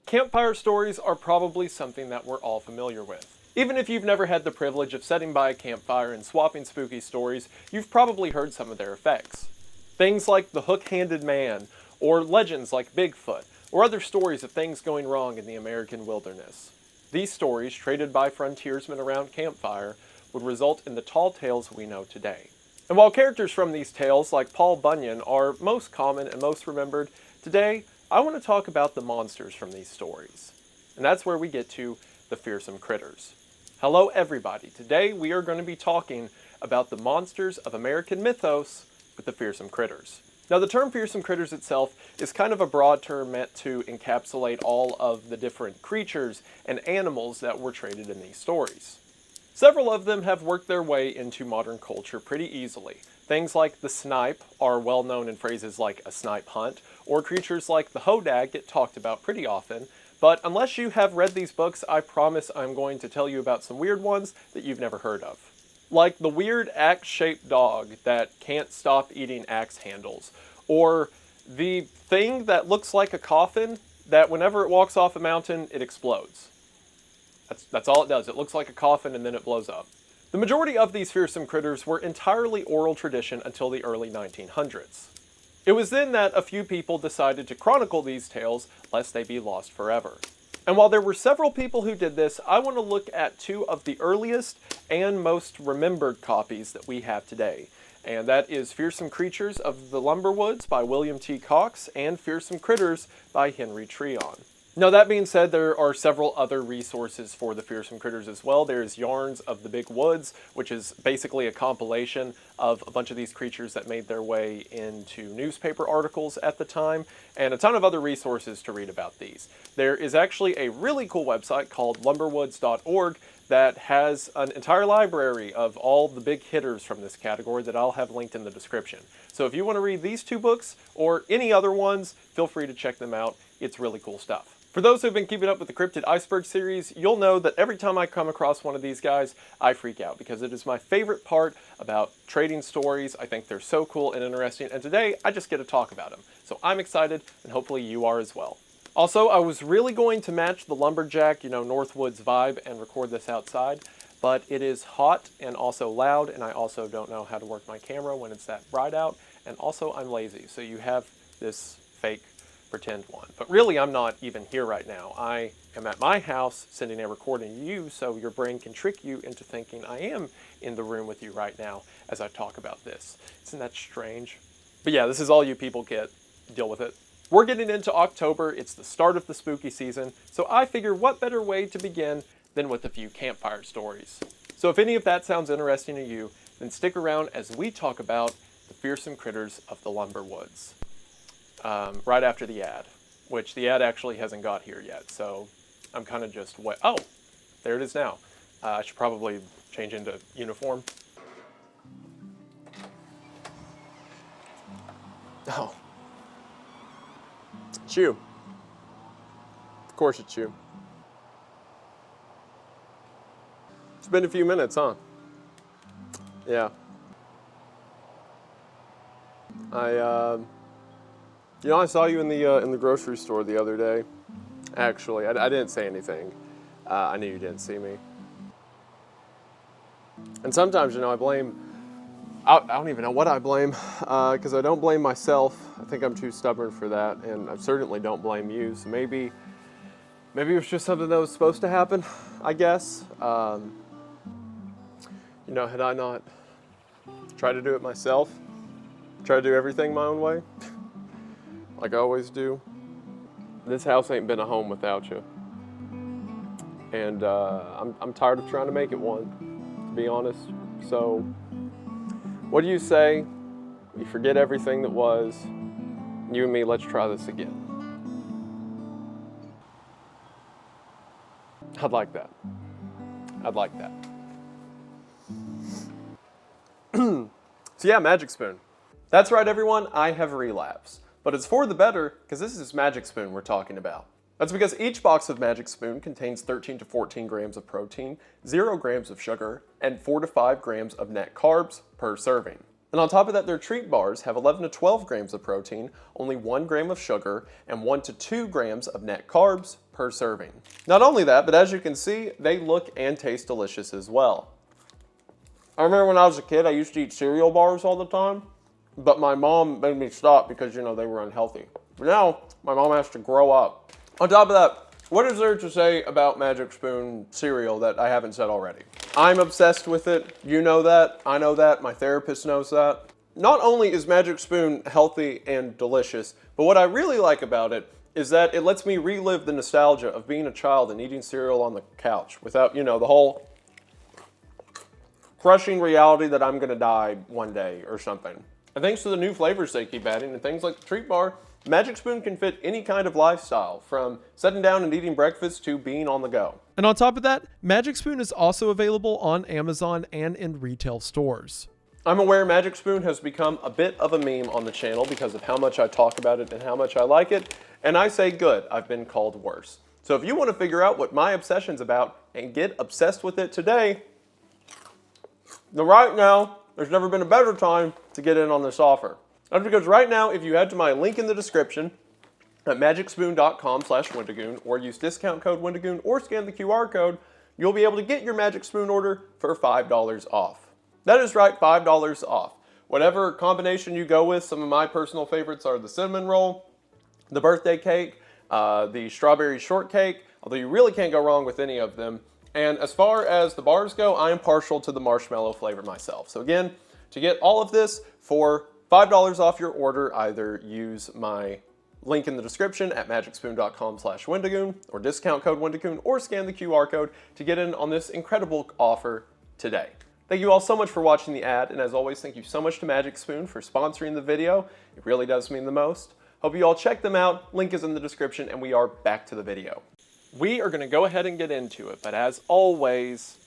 Campfire stories are probably something that we're all familiar with. Even if you've never had the privilege of sitting by a campfire and swapping spooky stories, you've probably heard some of their effects. Things like the hook-handed man, or legends like Bigfoot, or other stories of things going wrong in the American wilderness. These stories, traded by frontiersmen around campfire, would result in the tall tales we know today. And while characters from these tales, like Paul Bunyan, are most common and most remembered, today I want to talk about the monsters from these stories. And that's where we get to the fearsome critters. Hello everybody, today we are going to be talking about the monsters of American mythos with the fearsome critters. Now the term fearsome critters itself is kind of a broad term meant to encapsulate all of the different creatures and animals that were traded in these stories. Several of them have worked their way into modern culture pretty easily. Things like the snipe are well known in phrases like a snipe hunt, or creatures like the hodag get talked about pretty often, but unless you have read these books, I promise I'm going to tell you about some weird ones that you've never heard of. Like the weird axe-shaped dog that can't stop eating axe handles, or the thing that looks like a coffin that whenever it walks off a mountain, it explodes. That's all it does. It looks like a coffin and then it blows up. The majority of these fearsome critters were entirely oral tradition until the early 1900s. It was then that a few people decided to chronicle these tales lest they be lost forever. And while there were several people who did this, I want to look at two of the earliest and most remembered copies that we have today. And that is Fearsome Creatures of the Lumberwoods by William T. Cox and Fearsome Critters by Henry Treon. Now that being said, there are several other resources for the fearsome critters as well. There's Yarns of the Big Woods, which is basically a compilation of a bunch of these creatures that made their way into newspaper articles at the time, and a ton of other resources to read about these. There is actually a really cool website called lumberwoods.org that has an entire library of all the big hitters from this category that I'll have linked in the description. So if you want to read these two books, or any other ones, feel free to check them out. It's really cool stuff. For those who've been keeping up with the Cryptid Iceberg series, you'll know that every time I come across one of these guys, I freak out because it is my favorite part about trading stories. I think they're so cool and interesting, and today I just get to talk about them. So I'm excited, and hopefully you are as well. Also, I was really going to match the lumberjack, Northwoods vibe and record this outside, but it is hot and also loud, and I also don't know how to work my camera when it's that bright out, and also I'm lazy, so you have this fake pretend one. But really, I'm not even here right now. I am at my house sending a recording to you, so your brain can trick you into thinking I am in the room with you right now as I talk about this. Isn't that strange? But yeah, this is all you people get. Deal with it. We're getting into October. It's the start of the spooky season, so I figure what better way to begin than with a few campfire stories. So if any of that sounds interesting to you, then stick around as we talk about the fearsome critters of the Lumberwoods. Right after the ad, which the ad actually hasn't got here yet, so I'm kind of just oh, there it is now. I should probably change into uniform. Oh. It's you. Of course it's you. It's been a few minutes, huh? Yeah. I saw you in the grocery store the other day. Actually, I didn't say anything. I knew you didn't see me. And sometimes, I blame. I don't even know what I blame, because I don't blame myself. I think I'm too stubborn for that, and I certainly don't blame you. So maybe it was just something that was supposed to happen, I guess. Had I not tried to do it myself, try to do everything my own way, like I always do, this house ain't been a home without you. And I'm tired of trying to make it one, to be honest. So, what do you say we forget everything that was, you and me, let's try this again? I'd like that. I'd like that. So yeah, Magic Spoon. That's right, everyone, I have relapsed. But it's for the better, because this is Magic Spoon we're talking about. That's because each box of Magic Spoon contains 13 to 14 grams of protein, 0 grams of sugar, and 4 to 5 grams of net carbs per serving. And on top of that, their treat bars have 11 to 12 grams of protein, only 1 gram of sugar, and 1 to 2 grams of net carbs per per serving. Not only that, but as you can see, they look and taste delicious as well. I remember when I was a kid, I used to eat cereal bars all the time, but my mom made me stop because, you know, they were unhealthy. But now, my mom has to grow up. On top of that, what is there to say about Magic Spoon cereal that I haven't said already? I'm obsessed with it. You know that. I know that. My therapist knows that. Not only is Magic Spoon healthy and delicious, but what I really like about it is that it lets me relive the nostalgia of being a child and eating cereal on the couch without, you know, the whole crushing reality that I'm gonna die one day or something. And thanks to the new flavors they keep adding and things like the treat bar, Magic Spoon can fit any kind of lifestyle, from sitting down and eating breakfast to being on the go. And on top of that, Magic Spoon is also available on Amazon and in retail stores. I'm aware Magic Spoon has become a bit of a meme on the channel because of how much I talk about it and how much I like it, and I say good, I've been called worse. So if you want to figure out what my obsession's about and get obsessed with it today, then right now, there's never been a better time to get in on this offer. That's because right now, if you head to my link in the description at magicspoon.com/Wendigoon or use discount code Wendigoon or scan the QR code, you'll be able to get your Magic Spoon order for $5 off. That is right, $5 off. Whatever combination you go with, some of my personal favorites are the cinnamon roll, the birthday cake, the strawberry shortcake, although you really can't go wrong with any of them. And as far as the bars go, I am partial to the marshmallow flavor myself. So again, to get all of this for $5 off your order, either use my link in the description at magicspoon.com/Wendigoon or discount code Wendigoon or scan the QR code to get in on this incredible offer today. Thank you all so much for watching the ad, and as always, thank you so much to Magic Spoon for sponsoring the video. It really does mean the most. Hope you all check them out. Link is in the description, and we are back to the video. We are going to go ahead and get into it, but as always,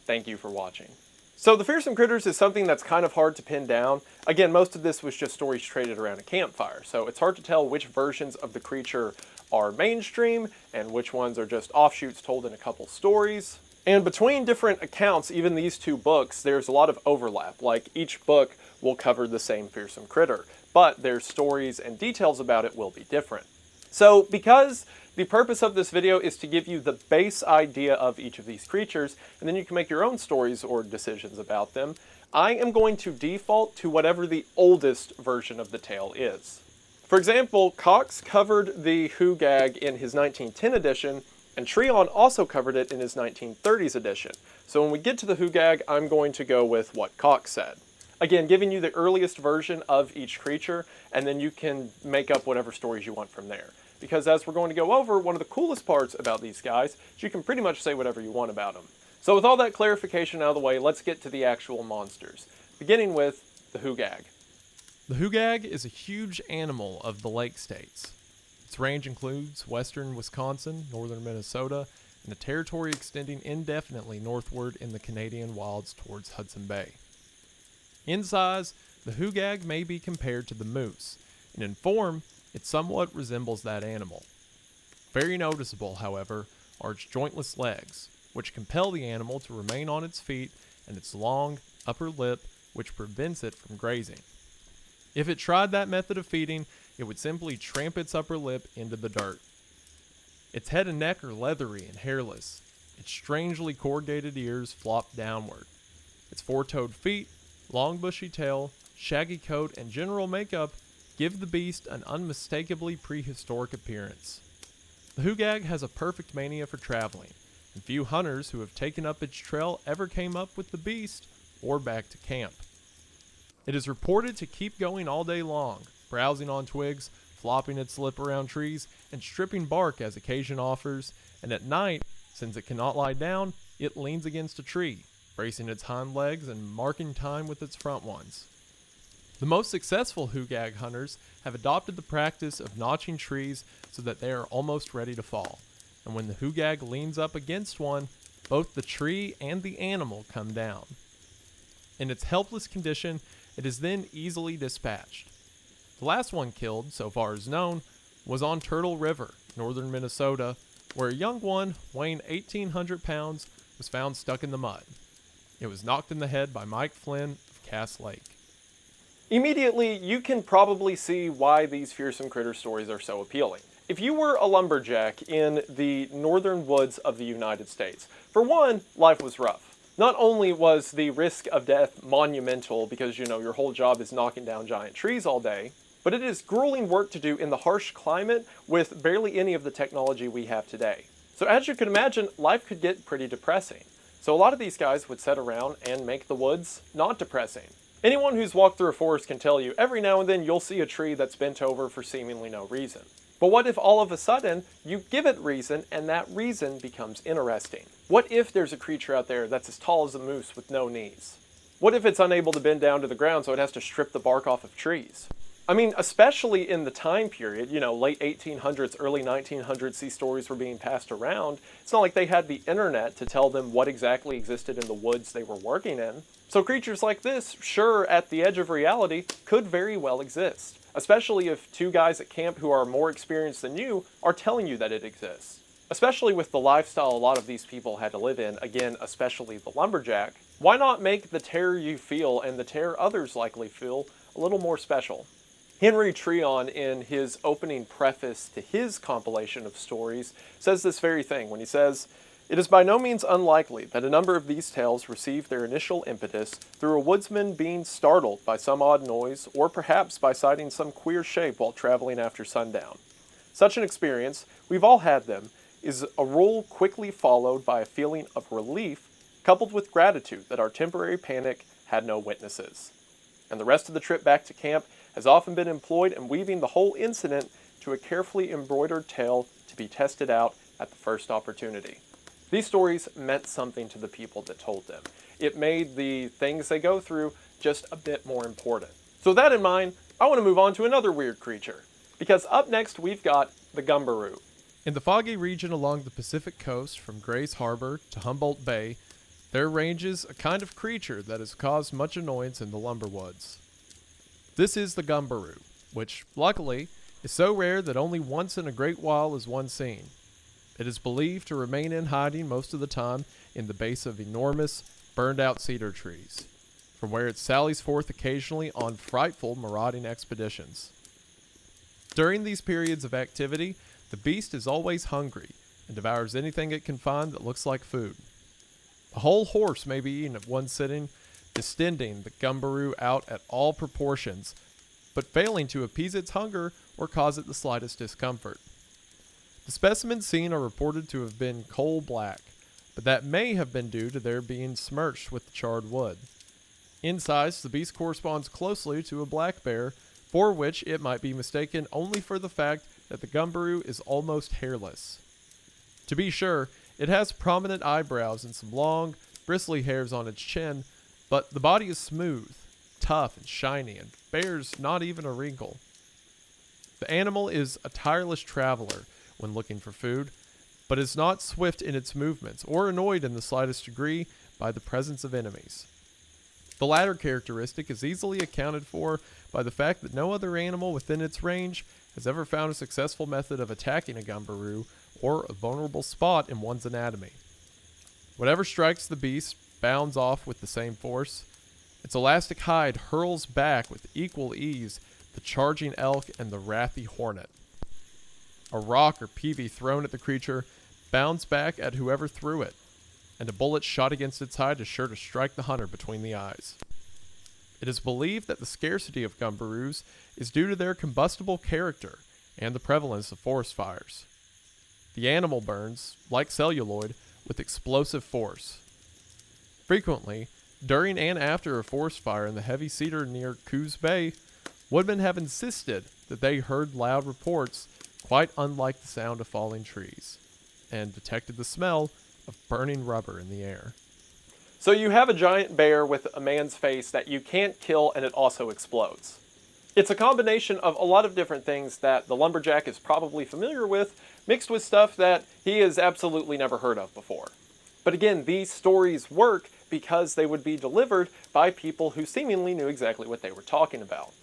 thank you for watching. So the Fearsome Critters is something that's kind of hard to pin down. Again, most of this was just stories traded around a campfire, so it's hard to tell which versions of the creature are mainstream and which ones are just offshoots told in a couple stories. And between different accounts, even these two books, there's a lot of overlap. Like, each book will cover the same fearsome critter, but their stories and details about it will be different. So because the purpose of this video is to give you the base idea of each of these creatures, and then you can make your own stories or decisions about them, I am going to default to whatever the oldest version of the tale is. For example, Cox covered the Who Gag in his 1910 edition, and Treon also covered it in his 1930s edition. So when we get to the Who Gag, I'm going to go with what Cox said. Again, giving you the earliest version of each creature, and then you can make up whatever stories you want from there. Because as we're going to go over, one of the coolest parts about these guys is you can pretty much say whatever you want about them. So with all that clarification out of the way, let's get to the actual monsters. Beginning with the Who Gag. The Who Gag is a huge animal of the Lake States. Its range includes western Wisconsin, northern Minnesota, and a territory extending indefinitely northward in the Canadian wilds towards Hudson Bay. In size, the Who Gag may be compared to the moose, and in form, it somewhat resembles that animal. Very noticeable, however, are its jointless legs, which compel the animal to remain on its feet, and its long upper lip, which prevents it from grazing. If it tried that method of feeding, it would simply tramp its upper lip into the dirt. Its head and neck are leathery and hairless. Its strangely corrugated ears flop downward. Its four-toed feet, long bushy tail, shaggy coat, and general makeup give the beast an unmistakably prehistoric appearance. The Who Gag has a perfect mania for traveling, and few hunters who have taken up its trail ever came up with the beast or back to camp. It is reported to keep going all day long, browsing on twigs, flopping its lip around trees, and stripping bark as occasion offers, and at night, since it cannot lie down, it leans against a tree, bracing its hind legs and marking time with its front ones. The most successful Who Gag hunters have adopted the practice of notching trees so that they are almost ready to fall, and when the Who Gag leans up against one, both the tree and the animal come down. In its helpless condition, it is then easily dispatched. The last one killed, so far as known, was on Turtle River, northern Minnesota, where a young one weighing 1,800 pounds was found stuck in the mud. It was knocked in the head by Mike Flynn of Cass Lake. Immediately, you can probably see why these fearsome critter stories are so appealing. If you were a lumberjack in the northern woods of the United States, for one, life was rough. Not only was the risk of death monumental because, your whole job is knocking down giant trees all day, but it is grueling work to do in the harsh climate with barely any of the technology we have today. So as you can imagine, life could get pretty depressing. So a lot of these guys would sit around and make the woods not depressing. Anyone who's walked through a forest can tell you every now and then you'll see a tree that's bent over for seemingly no reason. But what if all of a sudden you give it reason and that reason becomes interesting? What if there's a creature out there that's as tall as a moose with no knees? What if it's unable to bend down to the ground so it has to strip the bark off of trees? I mean, especially in the time period, late 1800s, early 1900s, these stories were being passed around. It's not like they had the internet to tell them what exactly existed in the woods they were working in. So creatures like this, sure, at the edge of reality, could very well exist. Especially if two guys at camp who are more experienced than you are telling you that it exists. Especially with the lifestyle a lot of these people had to live in, again, especially the lumberjack, why not make the terror you feel and the terror others likely feel a little more special? Henry Treon, in his opening preface to his compilation of stories, says this very thing when he says, "It is by no means unlikely that a number of these tales receive their initial impetus through a woodsman being startled by some odd noise or perhaps by sighting some queer shape while traveling after sundown. Such an experience, we've all had them, is a rule quickly followed by a feeling of relief coupled with gratitude that our temporary panic had no witnesses. And the rest of the trip back to camp has often been employed in weaving the whole incident to a carefully embroidered tale to be tested out at the first opportunity." These stories meant something to the people that told them. It made the things they go through just a bit more important. So with that in mind, I want to move on to another weird creature. Because up next we've got the gumbaroo. In the foggy region along the Pacific coast from Grays Harbor to Humboldt Bay, there ranges a kind of creature that has caused much annoyance in the lumber woods. This is the gumbaroo, which, luckily, is so rare that only once in a great while is one seen. It is believed to remain in hiding most of the time in the base of enormous, burned-out cedar trees, from where it sallies forth occasionally on frightful marauding expeditions. During these periods of activity, the beast is always hungry and devours anything it can find that looks like food. A whole horse may be eaten at one sitting, distending the gumbaroo out at all proportions, but failing to appease its hunger or cause it the slightest discomfort. The specimens seen are reported to have been coal black, but that may have been due to their being smirched with the charred wood. In size, the beast corresponds closely to a black bear, for which it might be mistaken only for the fact that the gumbaroo is almost hairless. To be sure, it has prominent eyebrows and some long, bristly hairs on its chin, but the body is smooth, tough, and shiny, and bears not even a wrinkle. The animal is a tireless traveler when looking for food, but is not swift in its movements or annoyed in the slightest degree by the presence of enemies. The latter characteristic is easily accounted for by the fact that no other animal within its range has ever found a successful method of attacking a gumbaroo or a vulnerable spot in one's anatomy. Whatever strikes the beast bounds off with the same force. Its elastic hide hurls back with equal ease the charging elk and the wrathy hornet. A rock or peavey thrown at the creature bounds back at whoever threw it, and a bullet shot against its hide is sure to strike the hunter between the eyes. It is believed that the scarcity of gumbaroos is due to their combustible character and the prevalence of forest fires. The animal burns, like celluloid, with explosive force. Frequently, during and after a forest fire in the heavy cedar near Coos Bay, woodmen have insisted that they heard loud reports quite unlike the sound of falling trees, and detected the smell of burning rubber in the air. So you have a giant bear with a man's face that you can't kill and it also explodes. It's a combination of a lot of different things that the lumberjack is probably familiar with, mixed with stuff that he has absolutely never heard of before. But again, these stories work because they would be delivered by people who seemingly knew exactly what they were talking about.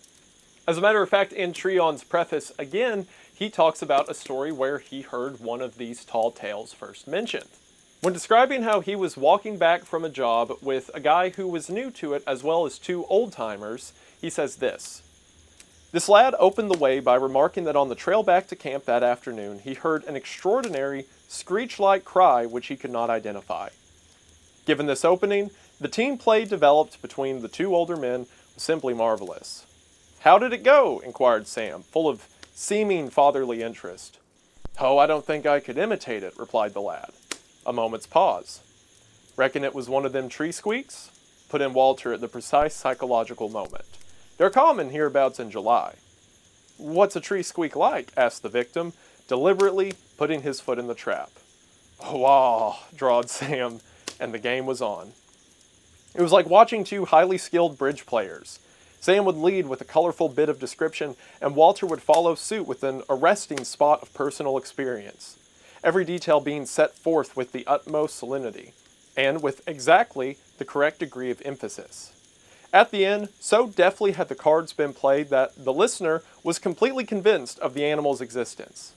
As a matter of fact, in Treon's preface, again, he talks about a story where he heard one of these tall tales first mentioned. When describing how he was walking back from a job with a guy who was new to it as well as two old-timers, he says this: This lad opened the way by remarking that on the trail back to camp that afternoon, he heard an extraordinary, screech-like cry which he could not identify. Given this opening, the team play developed between the two older men was simply marvelous. "How did it go?" inquired Sam, full of seeming fatherly interest. "Oh, I don't think I could imitate it," replied the lad. A moment's pause. "Reckon it was one of them tree squeaks?" put in Walter at the precise psychological moment. "They're common hereabouts in July." "What's a tree squeak like?" asked the victim, deliberately putting his foot in the trap. "Wah," drawled Sam, and the game was on. It was like watching two highly skilled bridge players. Sam would lead with a colorful bit of description, and Walter would follow suit with an arresting spot of personal experience, every detail being set forth with the utmost solemnity, and with exactly the correct degree of emphasis. At the end, so deftly had the cards been played that the listener was completely convinced of the animal's existence.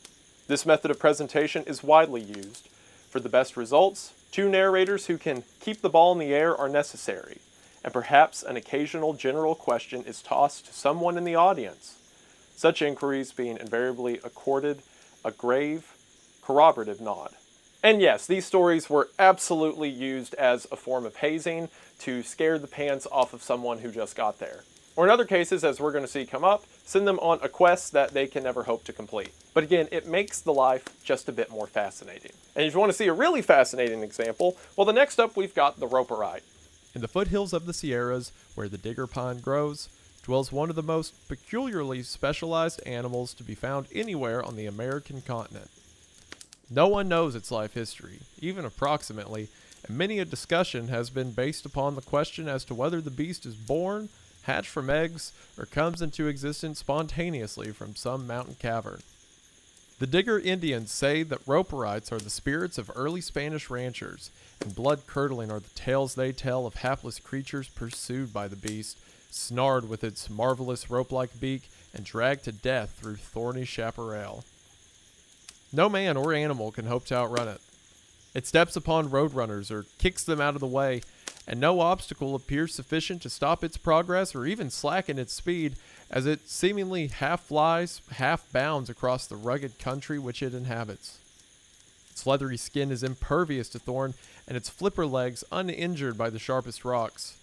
This method of presentation is widely used. For the best results, two narrators who can keep the ball in the air are necessary, and perhaps an occasional general question is tossed to someone in the audience, such inquiries being invariably accorded a grave, corroborative nod. And yes, these stories were absolutely used as a form of hazing to scare the pants off of someone who just got there. Or in other cases, as we're going to see come up, send them on a quest that they can never hope to complete. But again, it makes the life just a bit more fascinating. And if you want to see a really fascinating example, well, the next up we've got the roperite. In the foothills of the Sierras, where the digger pine grows, dwells one of the most peculiarly specialized animals to be found anywhere on the American continent. No one knows its life history, even approximately, and many a discussion has been based upon the question as to whether the beast is born, hatched from eggs, or comes into existence spontaneously from some mountain cavern. The Digger Indians say that roperites are the spirits of early Spanish ranchers, and blood-curdling are the tales they tell of hapless creatures pursued by the beast, snared with its marvelous rope-like beak, and dragged to death through thorny chaparral. No man or animal can hope to outrun it. It steps upon roadrunners or kicks them out of the way, and no obstacle appears sufficient to stop its progress or even slacken its speed, as it seemingly half flies, half bounds across the rugged country which it inhabits. Its leathery skin is impervious to thorn, and its flipper legs uninjured by the sharpest rocks.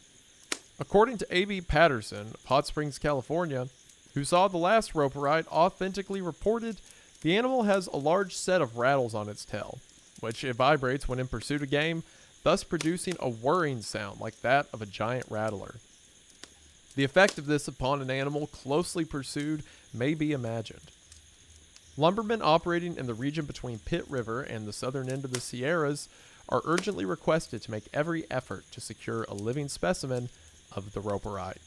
According to A.B. Patterson of Hot Springs, California, who saw the last roperite, authentically reported the animal has a large set of rattles on its tail, which it vibrates when in pursuit of game, thus producing a whirring sound like that of a giant rattler. The effect of this upon an animal closely pursued may be imagined. Lumbermen operating in the region between Pitt River and the southern end of the Sierras are urgently requested to make every effort to secure a living specimen of the roperite.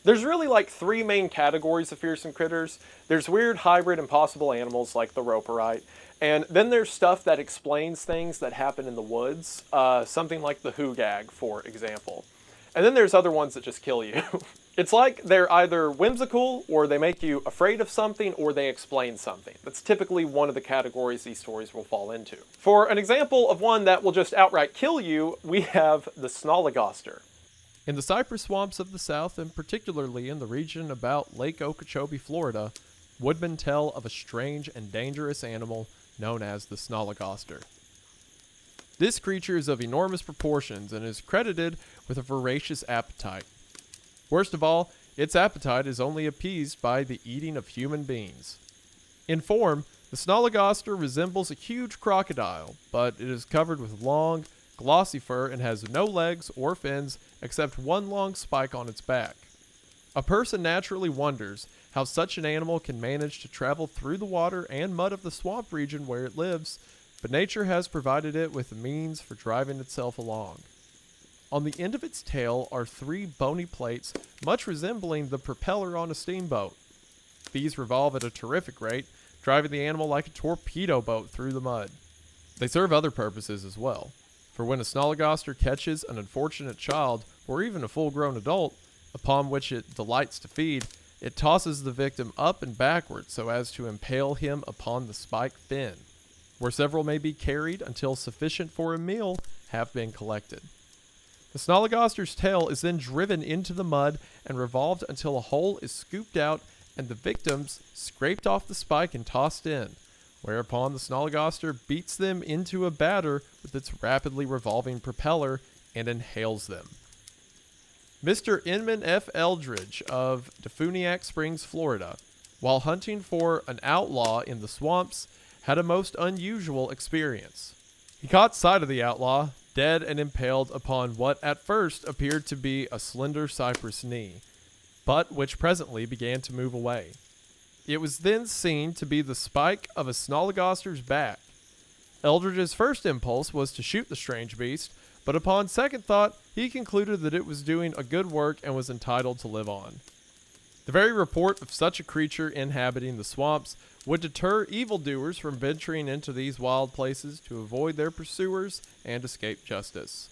There's really like three main categories of fearsome critters. There's weird hybrid impossible animals like the roperite, and then there's stuff that explains things that happen in the woods, something like the hoogag, for example. And then there's other ones that just kill you. It's like they're either whimsical, or they make you afraid of something, or they explain something. That's typically one of the categories these stories will fall into. For an example of one that will just outright kill you, we have the snollygoster. In the cypress swamps of the South, and particularly in the region about Lake Okeechobee, Florida, woodmen tell of a strange and dangerous animal known as the snollygoster. This creature is of enormous proportions and is credited with a voracious appetite. Worst of all, its appetite is only appeased by the eating of human beings. In form, the snollygoster resembles a huge crocodile, but it is covered with long, glossy fur and has no legs or fins except one long spike on its back. A person naturally wonders how such an animal can manage to travel through the water and mud of the swamp region where it lives, but nature has provided it with the means for driving itself along. On the end of its tail are three bony plates, much resembling the propeller on a steamboat. These revolve at a terrific rate, driving the animal like a torpedo boat through the mud. They serve other purposes as well, for when a snollygoster catches an unfortunate child, or even a full-grown adult, upon which it delights to feed, it tosses the victim up and backward so as to impale him upon the spiked fin, where several may be carried until sufficient for a meal have been collected. The snollygoster's tail is then driven into the mud and revolved until a hole is scooped out and the victims scraped off the spike and tossed in, whereupon the Snolligoster beats them into a batter with its rapidly revolving propeller and inhales them. Mr. Inman F. Eldridge of Defuniak Springs, Florida, while hunting for an outlaw in the swamps, had a most unusual experience. He caught sight of the outlaw, dead and impaled upon what at first appeared to be a slender cypress knee, but which presently began to move away. It was then seen to be the spike of a Snolligoster's back. Eldridge's first impulse was to shoot the strange beast, but upon second thought, he concluded that it was doing a good work and was entitled to live on. The very report of such a creature inhabiting the swamps would deter evildoers from venturing into these wild places to avoid their pursuers and escape justice.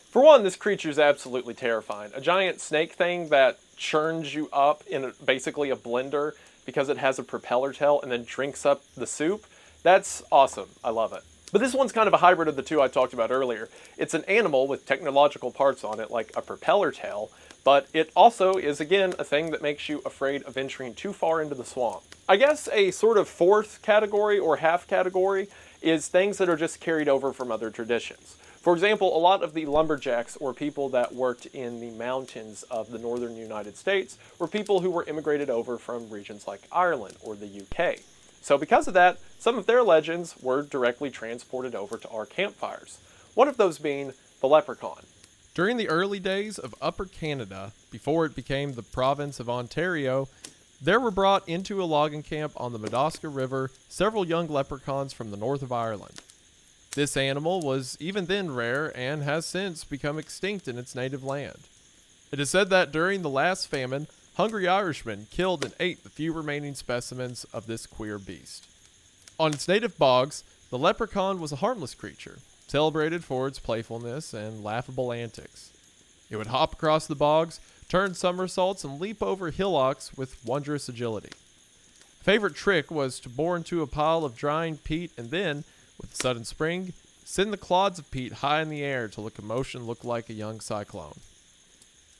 For one, this creature is absolutely terrifying. A giant snake thing that churns you up in basically a blender because it has a propeller tail and then drinks up the soup. That's awesome. I love it. But this one's kind of a hybrid of the two I talked about earlier. It's an animal with technological parts on it, like a propeller tail, but it also is, again, a thing that makes you afraid of venturing too far into the swamp. I guess a sort of fourth category or half category is things that are just carried over from other traditions. For example, a lot of the lumberjacks or people that worked in the mountains of the northern United States were people who were immigrated over from regions like Ireland or the UK. So because of that, some of their legends were directly transported over to our campfires. One of those being the leprechaun. During the early days of Upper Canada, before it became the province of Ontario, there were brought into a logging camp on the Madawaska River several young leprechauns from the north of Ireland. This animal was even then rare and has since become extinct in its native land. It is said that during the last famine, hungry Irishmen killed and ate the few remaining specimens of this queer beast. On its native bogs, the leprechaun was a harmless creature, celebrated for its playfulness and laughable antics. It would hop across the bogs, turn somersaults, and leap over hillocks with wondrous agility. A favorite trick was to bore into a pile of drying peat and then, with a sudden spring, send the clods of peat high in the air till the commotion looked like a young cyclone.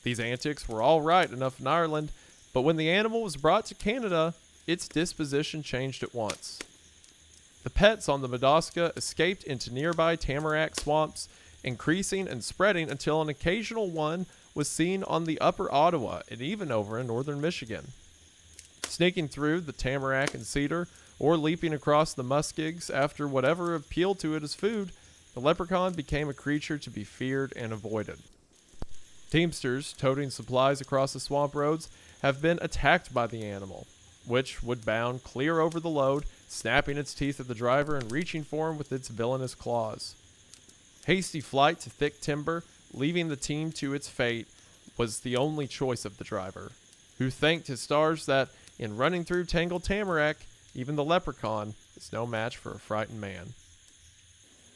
These antics were all right enough in Ireland, but when the animal was brought to Canada, its disposition changed at once. The pets on the Madawaska escaped into nearby tamarack swamps, increasing and spreading until an occasional one was seen on the upper Ottawa and even over in northern Michigan. Sneaking through the tamarack and cedar, or leaping across the muskigs after whatever appealed to it as food, the leprechaun became a creature to be feared and avoided. Teamsters toting supplies across the swamp roads have been attacked by the animal, which would bound clear over the load, snapping its teeth at the driver and reaching for him with its villainous claws. Hasty flight to thick timber, leaving the team to its fate, was the only choice of the driver, who thanked his stars that, in running through tangled tamarack, even the leprechaun is no match for a frightened man.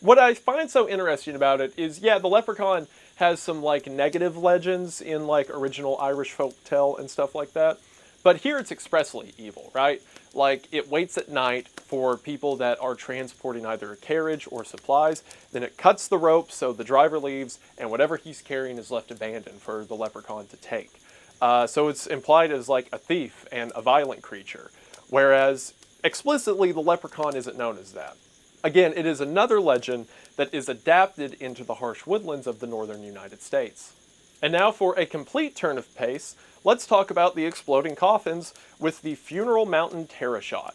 What I find so interesting about it is, yeah, the leprechaun has some like negative legends in like original Irish folktale and stuff like that. But here it's expressly evil, right? Like it waits at night for people that are transporting either a carriage or supplies. Then it cuts the rope so the driver leaves and whatever he's carrying is left abandoned for the leprechaun to take. So it's implied as like a thief and a violent creature. Whereas explicitly the leprechaun isn't known as that. Again, it is another legend that is adapted into the harsh woodlands of the northern United States. And now for a complete turn of pace, let's talk about the exploding coffins with the Funeral Mountain Terrashot.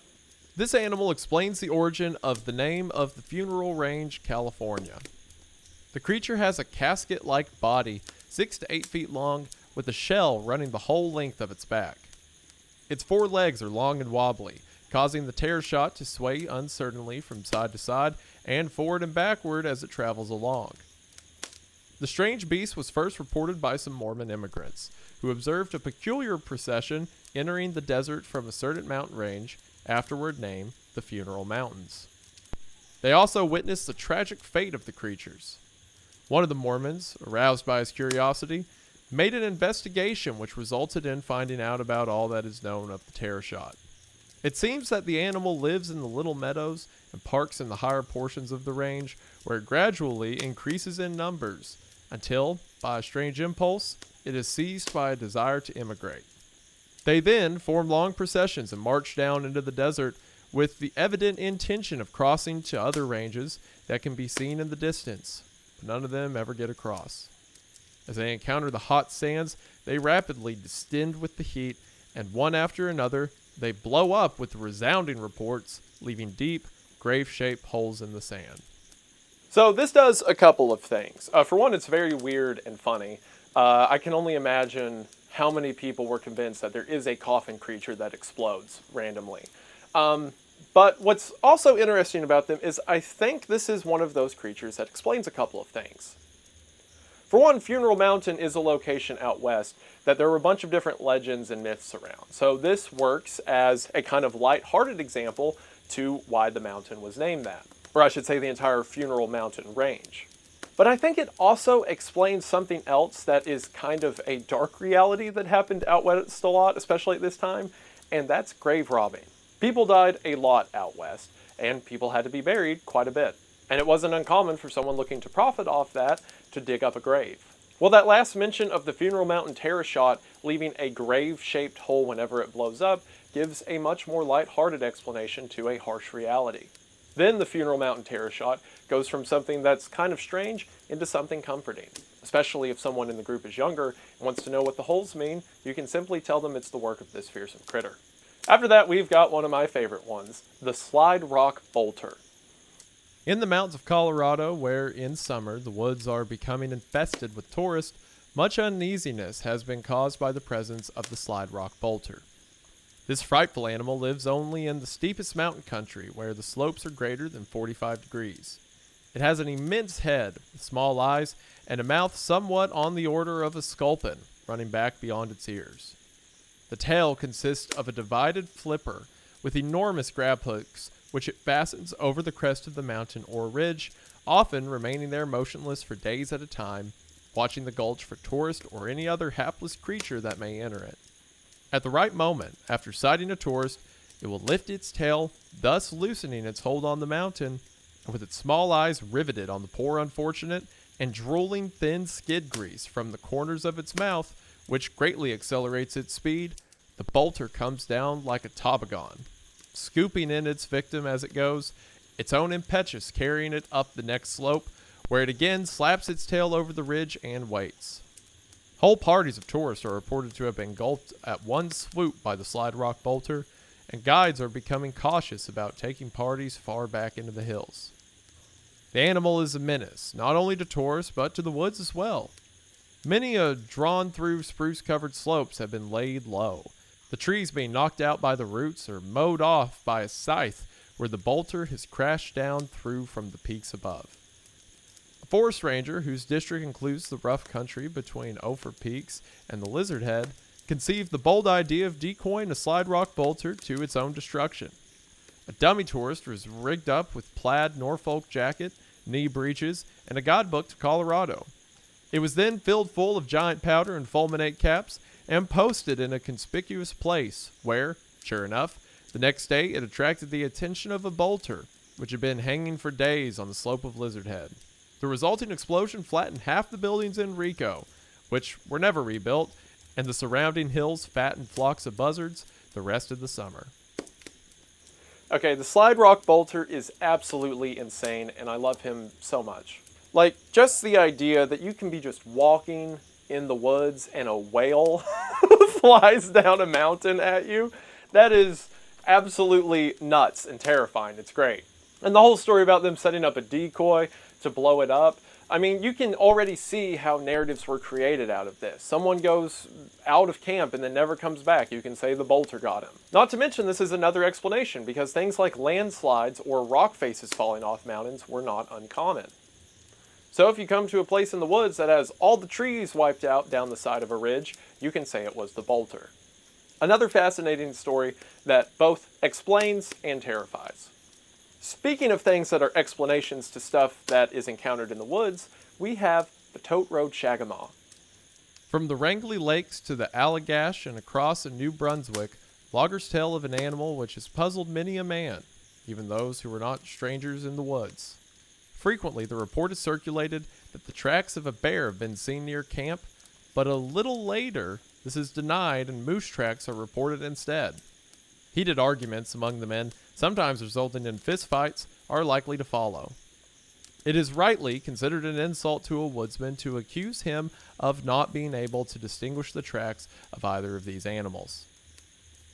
This animal explains the origin of the name of the Funeral Range, California. The creature has a casket-like body, 6 to 8 feet long, with a shell running the whole length of its back. Its 4 legs are long and wobbly, causing the Terrashot to sway uncertainly from side to side and forward and backward as it travels along. The strange beast was first reported by some Mormon immigrants, who observed a peculiar procession entering the desert from a certain mountain range, afterward named the Funeral Mountains. They also witnessed the tragic fate of the creatures. One of the Mormons, aroused by his curiosity, made an investigation which resulted in finding out about all that is known of the Terrashot. It seems that the animal lives in the little meadows and parks in the higher portions of the range, where it gradually increases in numbers, until, by a strange impulse, it is seized by a desire to immigrate. They then form long processions and march down into the desert with the evident intention of crossing to other ranges that can be seen in the distance, but none of them ever get across. As they encounter the hot sands, they rapidly distend with the heat, and one after another, they blow up with resounding reports, leaving deep, grave-shaped holes in the sand. So this does a couple of things. For one, it's very weird and funny. I can only imagine how many people were convinced that there is a coffin creature that explodes randomly. But what's also interesting about them is I think this is one of those creatures that explains a couple of things. For one, Funeral Mountain is a location out west that there were a bunch of different legends and myths around. So this works as a kind of light-hearted example to why the mountain was named that. Or I should say the entire Funeral Mountain range. But I think it also explains something else that is kind of a dark reality that happened out west a lot, especially at this time, and that's grave robbing. People died a lot out west, and people had to be buried quite a bit. And it wasn't uncommon for someone looking to profit off that to dig up a grave. Well, that last mention of the Funeral Mountain terror shot leaving a grave-shaped hole whenever it blows up gives a much more light-hearted explanation to a harsh reality. Then the Funeral Mountain terror shot goes from something that's kind of strange into something comforting. Especially if someone in the group is younger and wants to know what the holes mean, you can simply tell them it's the work of this fearsome critter. After that, we've got one of my favorite ones, the Slide Rock Bolter. In the mountains of Colorado, where in summer the woods are becoming infested with tourists, much uneasiness has been caused by the presence of the Slide Rock Bolter. This frightful animal lives only in the steepest mountain country where the slopes are greater than 45 degrees. It has an immense head with small eyes and a mouth somewhat on the order of a sculpin, running back beyond its ears. The tail consists of a divided flipper with enormous grab hooks which it fastens over the crest of the mountain or ridge, often remaining there motionless for days at a time, watching the gulch for tourist or any other hapless creature that may enter it. At the right moment, after sighting a tourist, it will lift its tail, thus loosening its hold on the mountain, and with its small eyes riveted on the poor unfortunate and drooling thin skid grease from the corners of its mouth, which greatly accelerates its speed, the bolter comes down like a toboggan, scooping in its victim as it goes, its own impetus carrying it up the next slope, where it again slaps its tail over the ridge and waits. Whole parties of tourists are reported to have been engulfed at one swoop by the Slide Rock Bolter, and guides are becoming cautious about taking parties far back into the hills. The animal is a menace, not only to tourists, but to the woods as well. Many a drawn-through spruce-covered slopes have been laid low, the trees being knocked out by the roots or mowed off by a scythe where the bolter has crashed down through from the peaks above. A forest ranger, whose district includes the rough country between Ophir Peaks and the Lizard Head, conceived the bold idea of decoying a Slide Rock Bolter to its own destruction. A dummy tourist was rigged up with plaid Norfolk jacket, knee breeches, and a guidebook to Colorado. It was then filled full of giant powder and fulminate caps and posted in a conspicuous place where, sure enough, the next day it attracted the attention of a bolter, which had been hanging for days on the slope of Lizard Head. The resulting explosion flattened half the buildings in Rico, which were never rebuilt, and the surrounding hills fattened flocks of buzzards the rest of the summer. Okay, the Slide Rock Bolter is absolutely insane, and I love him so much. Like, just the idea that you can be just walking in the woods and a whale flies down a mountain at you, that is absolutely nuts and terrifying. It's great. And the whole story about them setting up a decoy to blow it up, I mean, you can already see how narratives were created out of this. Someone goes out of camp and then never comes back. You can say the bolter got him. Not to mention this is another explanation, because things like landslides or rock faces falling off mountains were not uncommon. So if you come to a place in the woods that has all the trees wiped out down the side of a ridge, you can say it was the bolter. Another fascinating story that both explains and terrifies. Speaking of things that are explanations to stuff that is encountered in the woods, we have the Tote Road Shagamaw. From the Wrangley Lakes to the Allagash and across in New Brunswick, loggers tell of an animal which has puzzled many a man, even those who were not strangers in the woods. Frequently, the report is circulated that the tracks of a bear have been seen near camp, but a little later, this is denied and moose tracks are reported instead. Heated arguments among the men, sometimes resulting in fistfights, are likely to follow. It is rightly considered an insult to a woodsman to accuse him of not being able to distinguish the tracks of either of these animals.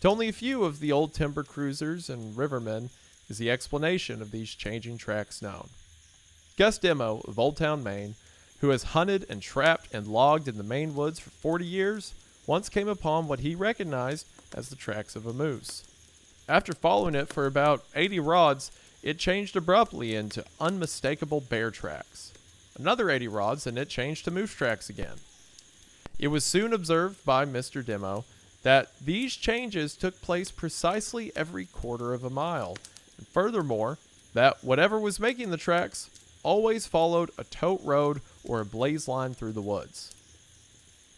To only a few of the old timber cruisers and rivermen is the explanation of these changing tracks known. Gus Demo of Old Town, Maine, who has hunted and trapped and logged in the Maine woods for 40 years, once came upon what he recognized as the tracks of a moose. After following it for about 80 rods, it changed abruptly into unmistakable bear tracks. Another 80 rods and it changed to moose tracks again. It was soon observed by Mr. Demo that these changes took place precisely every quarter of a mile, and furthermore, that whatever was making the tracks always followed a tote road or a blaze line through the woods.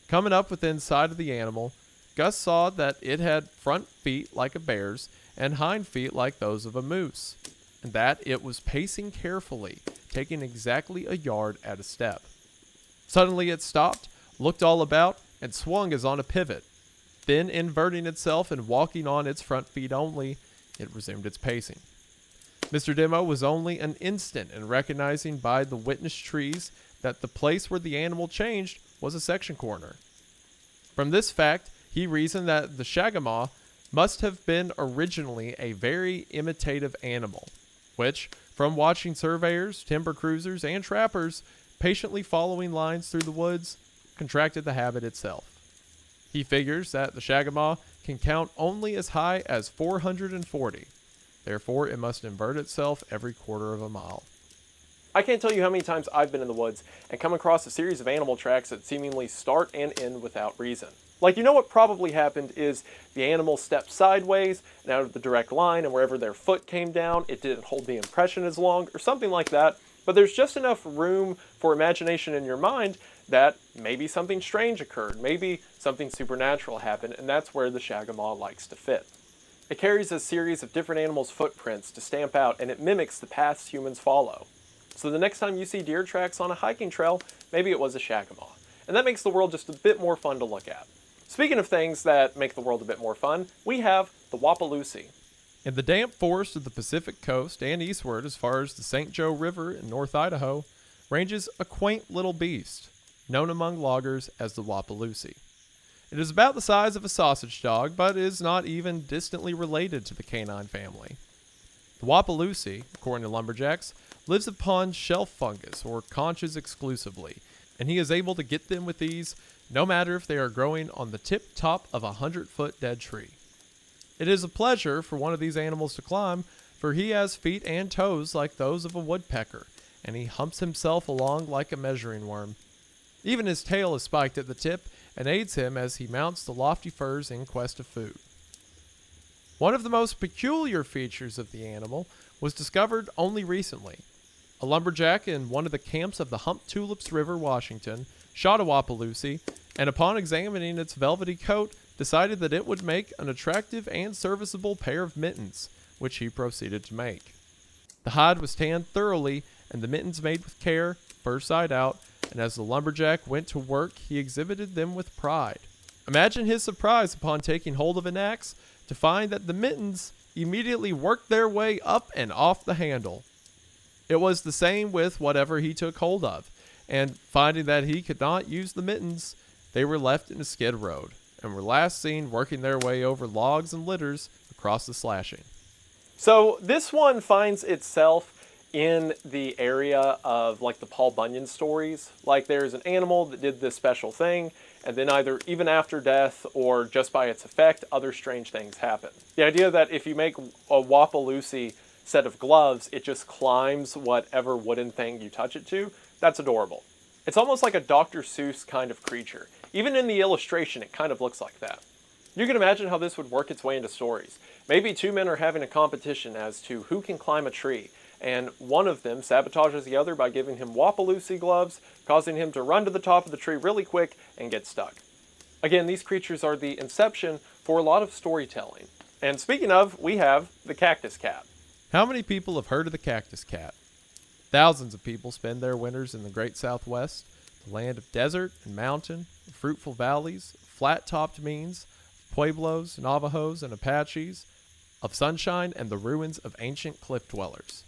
Coming up within sight of the animal, Gus saw that it had front feet like a bear's and hind feet like those of a moose, and that it was pacing carefully, taking exactly a yard at a step. Suddenly it stopped, looked all about, and swung as on a pivot. Then, inverting itself and walking on its front feet only, it resumed its pacing. Mr. Demo was only an instant in recognizing by the witness trees that the place where the animal changed was a section corner. From this fact, he reasoned that the shagamaw must have been originally a very imitative animal, which, from watching surveyors, timber cruisers, and trappers patiently following lines through the woods, contracted the habit itself. He figures that the shagamaw can count only as high as 440. Therefore, it must invert itself every quarter of a mile. I can't tell you how many times I've been in the woods and come across a series of animal tracks that seemingly start and end without reason. Like, you know what probably happened is the animal stepped sideways and out of the direct line, and wherever their foot came down, it didn't hold the impression as long, or something like that. But there's just enough room for imagination in your mind that maybe something strange occurred, maybe something supernatural happened, and that's where the shagamaw likes to fit. It carries a series of different animals' footprints to stamp out, and it mimics the paths humans follow. So the next time you see deer tracks on a hiking trail, maybe it was a shagamaw. And that makes the world just a bit more fun to look at. Speaking of things that make the world a bit more fun, we have the Wapaloosie. In the damp forests of the Pacific coast and eastward as far as the St. Joe River in North Idaho, ranges a quaint little beast, known among loggers as the Wapaloosie. It is about the size of a sausage dog, but is not even distantly related to the canine family. The Wapaloosie, according to lumberjacks, lives upon shelf fungus or conches exclusively, and he is able to get them with ease no matter if they are growing on the tip top of a 100-foot dead tree. It is a pleasure for one of these animals to climb, for he has feet and toes like those of a woodpecker, and he humps himself along like a measuring worm. Even his tail is spiked at the tip and aids him as he mounts the lofty firs in quest of food. One of the most peculiar features of the animal was discovered only recently. A lumberjack in one of the camps of the Humped Tulips River, Washington, shot a Wapaloosie, and upon examining its velvety coat, decided that it would make an attractive and serviceable pair of mittens, which he proceeded to make. The hide was tanned thoroughly, and the mittens made with care, fur side out, and as the lumberjack went to work, he exhibited them with pride. Imagine his surprise upon taking hold of an axe to find that the mittens immediately worked their way up and off the handle. It was the same with whatever he took hold of, and finding that he could not use the mittens, they were left in a skid road, and were last seen working their way over logs and litters across the slashing. So this one finds itself in the area of like the Paul Bunyan stories. Like there's an animal that did this special thing, and then either even after death or just by its effect, other strange things happen. The idea that if you make a Wapaloosie set of gloves, it just climbs whatever wooden thing you touch it to, that's adorable. It's almost like a Dr. Seuss kind of creature. Even in the illustration, it kind of looks like that. You can imagine how this would work its way into stories. Maybe two men are having a competition as to who can climb a tree, and one of them sabotages the other by giving him Wapaloosie gloves, causing him to run to the top of the tree really quick and get stuck. Again, these creatures are the inception for a lot of storytelling. And speaking of, we have the cactus cat. How many people have heard of the cactus cat? Thousands of people spend their winters in the Great Southwest, a land of desert and mountain, of fruitful valleys, of flat-topped means, of Pueblos, Navajos, and Apaches, of sunshine and the ruins of ancient cliff dwellers.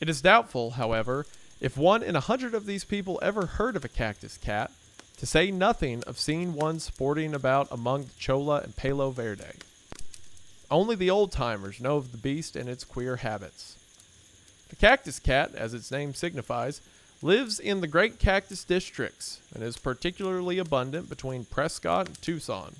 It is doubtful, however, if 1 in 100 of these people ever heard of a cactus cat, to say nothing of seeing one sporting about among the Chola and Palo Verde. Only the old-timers know of the beast and its queer habits. The cactus cat, as its name signifies, lives in the Great Cactus Districts and is particularly abundant between Prescott and Tucson.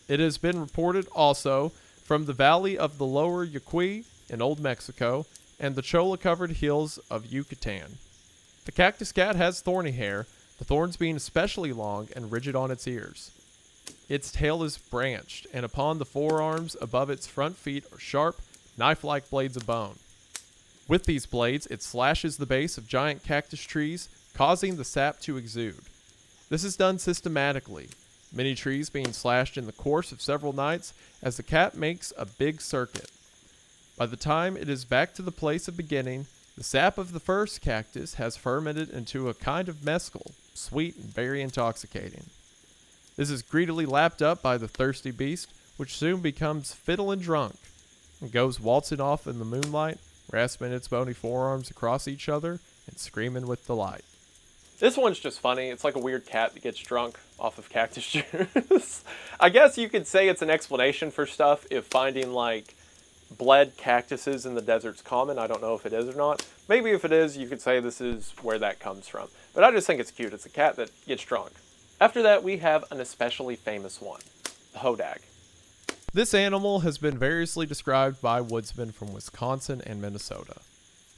It has been reported also from the valley of the lower Yaqui in Old Mexico and the chola-covered hills of Yucatan. The cactus cat has thorny hair, the thorns being especially long and rigid on its ears. Its tail is branched, and upon the forearms above its front feet are sharp, knife-like blades of bone. With these blades, it slashes the base of giant cactus trees, causing the sap to exude. This is done systematically, many trees being slashed in the course of several nights as the cat makes a big circuit. By the time it is back to the place of beginning, the sap of the first cactus has fermented into a kind of mescal, sweet and very intoxicating. This is greedily lapped up by the thirsty beast, which soon becomes fiddling drunk and goes waltzing off in the moonlight, rasping its bony forearms across each other and screaming with delight. This one's just funny. It's like a weird cat that gets drunk off of cactus juice. I guess you could say it's an explanation for stuff if finding like bled cactuses in the desert's common. I don't know if it is or not. Maybe if it is, you could say this is where that comes from. But I just think it's cute. It's a cat that gets drunk. After that, we have an especially famous one, the hodag. This animal has been variously described by woodsmen from Wisconsin and Minnesota.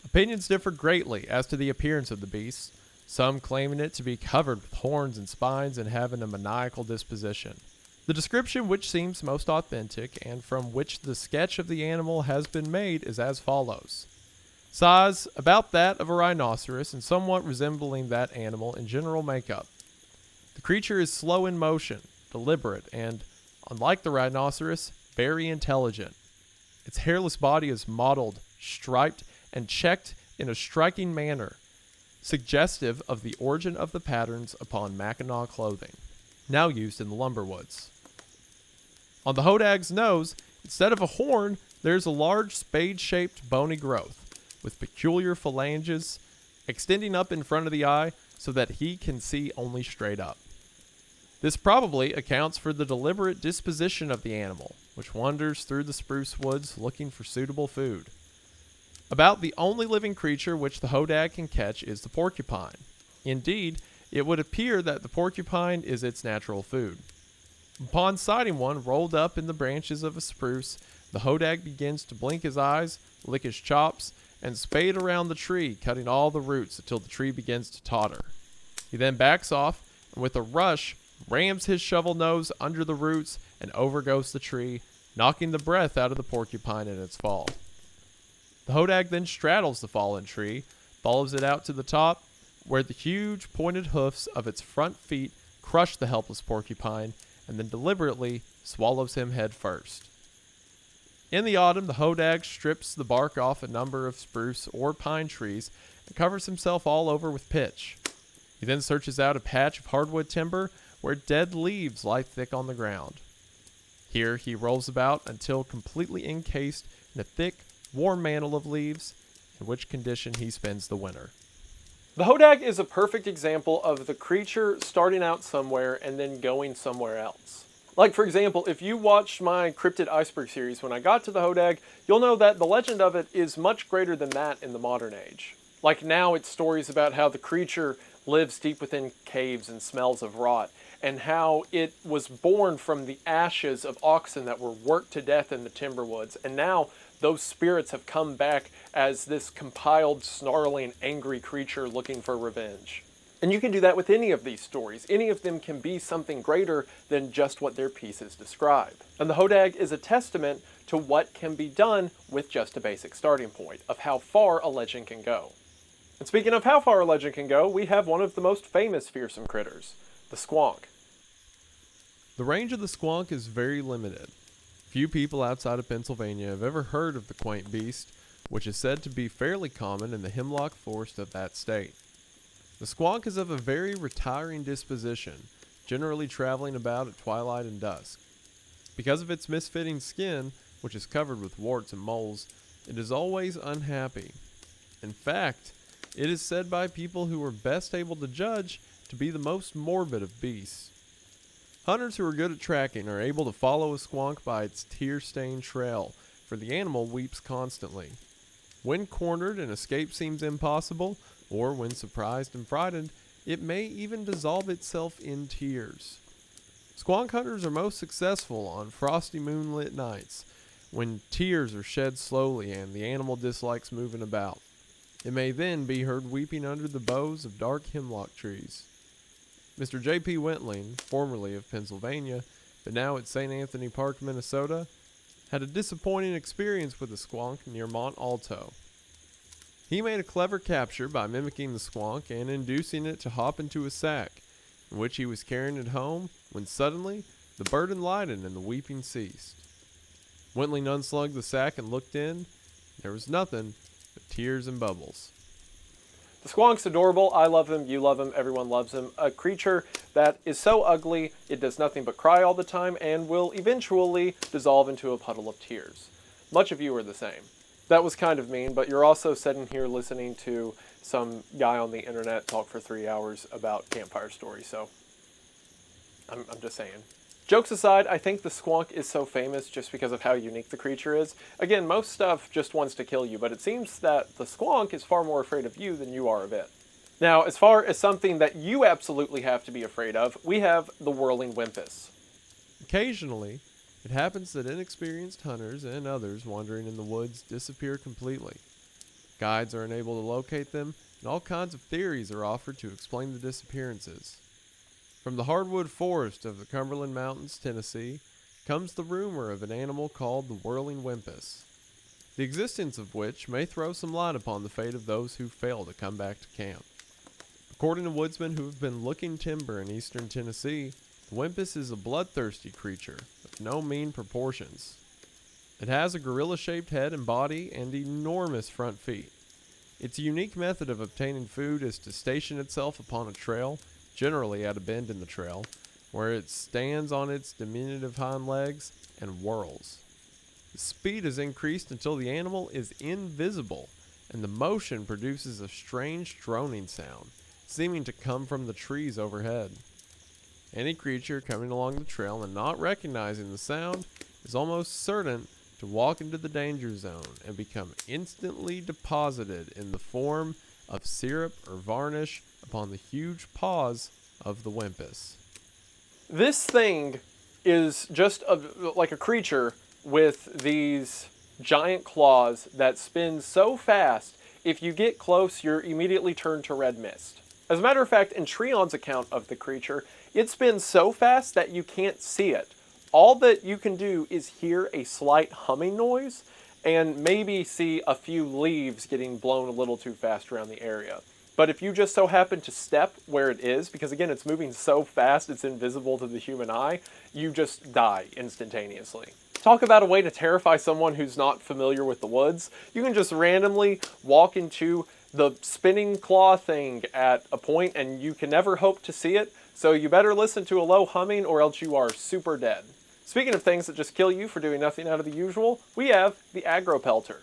Opinions differ greatly as to the appearance of the beast, some claiming it to be covered with horns and spines and having a maniacal disposition. The description which seems most authentic and from which the sketch of the animal has been made is as follows. Size about that of a rhinoceros and somewhat resembling that animal in general makeup. The creature is slow in motion, deliberate, and, unlike the rhinoceros, very intelligent. Its hairless body is mottled, striped, and checked in a striking manner, suggestive of the origin of the patterns upon Mackinaw clothing, now used in the lumber woods. On the hodag's nose, instead of a horn, there's a large spade-shaped bony growth, with peculiar phalanges extending up in front of the eye so that he can see only straight up. This probably accounts for the deliberate disposition of the animal, which wanders through the spruce woods looking for suitable food. About the only living creature which the hodag can catch is the porcupine. Indeed, it would appear that the porcupine is its natural food. Upon sighting one rolled up in the branches of a spruce, the hodag begins to blink his eyes, lick his chops, and spade around the tree, cutting all the roots until the tree begins to totter. He then backs off, and with a rush, rams his shovel nose under the roots and over goes the tree, knocking the breath out of the porcupine in its fall. The hodag then straddles the fallen tree, follows it out to the top, where the huge pointed hoofs of its front feet crush the helpless porcupine, and then deliberately swallows him head first. In the autumn, the hodag strips the bark off a number of spruce or pine trees and covers himself all over with pitch. He then searches out a patch of hardwood timber where dead leaves lie thick on the ground. Here he rolls about until completely encased in a thick, warm mantle of leaves, in which condition he spends the winter. The hodag is a perfect example of the creature starting out somewhere and then going somewhere else. Like, for example, if you watched my Cryptid Iceberg series, when I got to the hodag, you'll know that the legend of it is much greater than that in the modern age. Like now it's stories about how the creature lives deep within caves and smells of rot, and how it was born from the ashes of oxen that were worked to death in the timber woods, and now those spirits have come back as this compiled, snarling, angry creature looking for revenge. And you can do that with any of these stories. Any of them can be something greater than just what their pieces describe. And the hodag is a testament to what can be done with just a basic starting point of how far a legend can go. And speaking of how far a legend can go, we have one of the most famous fearsome critters, the squonk. The range of the squonk is very limited. Few people outside of Pennsylvania have ever heard of the quaint beast, which is said to be fairly common in the hemlock forest of that state. The squonk is of a very retiring disposition, generally traveling about at twilight and dusk. Because of its misfitting skin, which is covered with warts and moles, it is always unhappy. In fact, it is said by people who are best able to judge to be the most morbid of beasts. Hunters who are good at tracking are able to follow a squonk by its tear-stained trail, for the animal weeps constantly. When cornered and escape seems impossible, or when surprised and frightened, it may even dissolve itself in tears. Squonk hunters are most successful on frosty moonlit nights, when tears are shed slowly and the animal dislikes moving about. It may then be heard weeping under the boughs of dark hemlock trees. Mr. J.P. Wentling, formerly of Pennsylvania, but now at St. Anthony Park, Minnesota, had a disappointing experience with a squonk near Mont Alto. He made a clever capture by mimicking the squonk and inducing it to hop into a sack, in which he was carrying it home, when suddenly the burden lightened and the weeping ceased. Wentling unslugged the sack and looked in. There was nothing but tears and bubbles. The squonk's adorable. I love him, you love him, everyone loves him. A creature that is so ugly it does nothing but cry all the time and will eventually dissolve into a puddle of tears. Much of you are the same. That was kind of mean, but you're also sitting here listening to some guy on the internet talk for 3 hours about campfire stories, so I'm just saying. Jokes aside, I think the squonk is so famous just because of how unique the creature is. Again, most stuff just wants to kill you, but it seems that the squonk is far more afraid of you than you are of it. Now, as far as something that you absolutely have to be afraid of, we have the whirling Wimpus. Occasionally, it happens that inexperienced hunters and others wandering in the woods disappear completely. Guides are unable to locate them, and all kinds of theories are offered to explain the disappearances. From the hardwood forest of the Cumberland Mountains, Tennessee, comes the rumor of an animal called the whirling Wimpus, the existence of which may throw some light upon the fate of those who fail to come back to camp. According to woodsmen who have been looking timber in eastern Tennessee, the Wimpus is a bloodthirsty creature of no mean proportions. It has a gorilla-shaped head and body and enormous front feet. Its unique method of obtaining food is to station itself upon a trail, generally at a bend in the trail, where it stands on its diminutive hind legs and whirls. The speed is increased until the animal is invisible, and the motion produces a strange droning sound, seeming to come from the trees overhead. Any creature coming along the trail and not recognizing the sound is almost certain to walk into the danger zone and become instantly deposited in the form of syrup or varnish upon the huge paws of the Wimpus. This thing is just like a creature with these giant claws that spin so fast, if you get close, you're immediately turned to red mist. As a matter of fact, in Treon's account of the creature, it spins so fast that you can't see it. All that you can do is hear a slight humming noise and maybe see a few leaves getting blown a little too fast around the area. But if you just so happen to step where it is, because again, it's moving so fast it's invisible to the human eye, you just die instantaneously. Talk about a way to terrify someone who's not familiar with the woods. You can just randomly walk into the spinning claw thing at a point and you can never hope to see it, so you better listen to a low humming or else you are super dead. Speaking of things that just kill you for doing nothing out of the usual, we have the agropelter.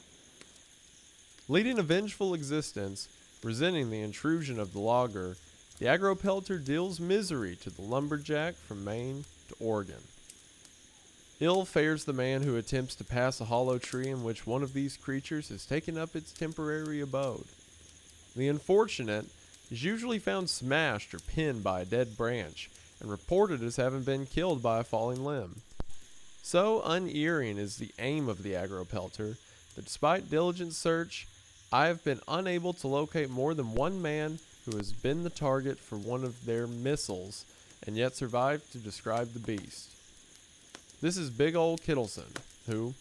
Leading a vengeful existence, resenting the intrusion of the logger, the agropelter deals misery to the lumberjack from Maine to Oregon. Ill fares the man who attempts to pass a hollow tree in which one of these creatures has taken up its temporary abode. The unfortunate is usually found smashed or pinned by a dead branch and reported as having been killed by a falling limb. So unerring is the aim of the agropelter that despite diligent search, I have been unable to locate more than one man who has been the target for one of their missiles and yet survived to describe the beast. This is big old Kittleson, who,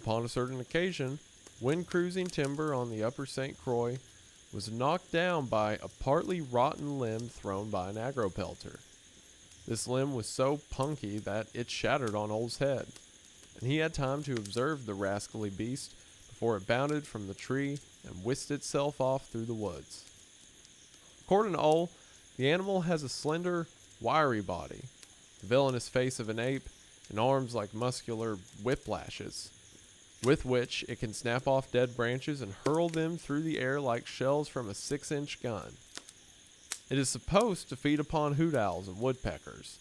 upon a certain occasion, when cruising timber on the upper St. Croix, was knocked down by a partly rotten limb thrown by an agropelter. This limb was so punky that it shattered on Old's head, and he had time to observe the rascally beast before it bounded from the tree and whisked itself off through the woods. According to Ole, the animal has a slender, wiry body, the villainous face of an ape, and arms like muscular whiplashes, with which it can snap off dead branches and hurl them through the air like shells from a 6-inch gun. It is supposed to feed upon hoot owls and woodpeckers,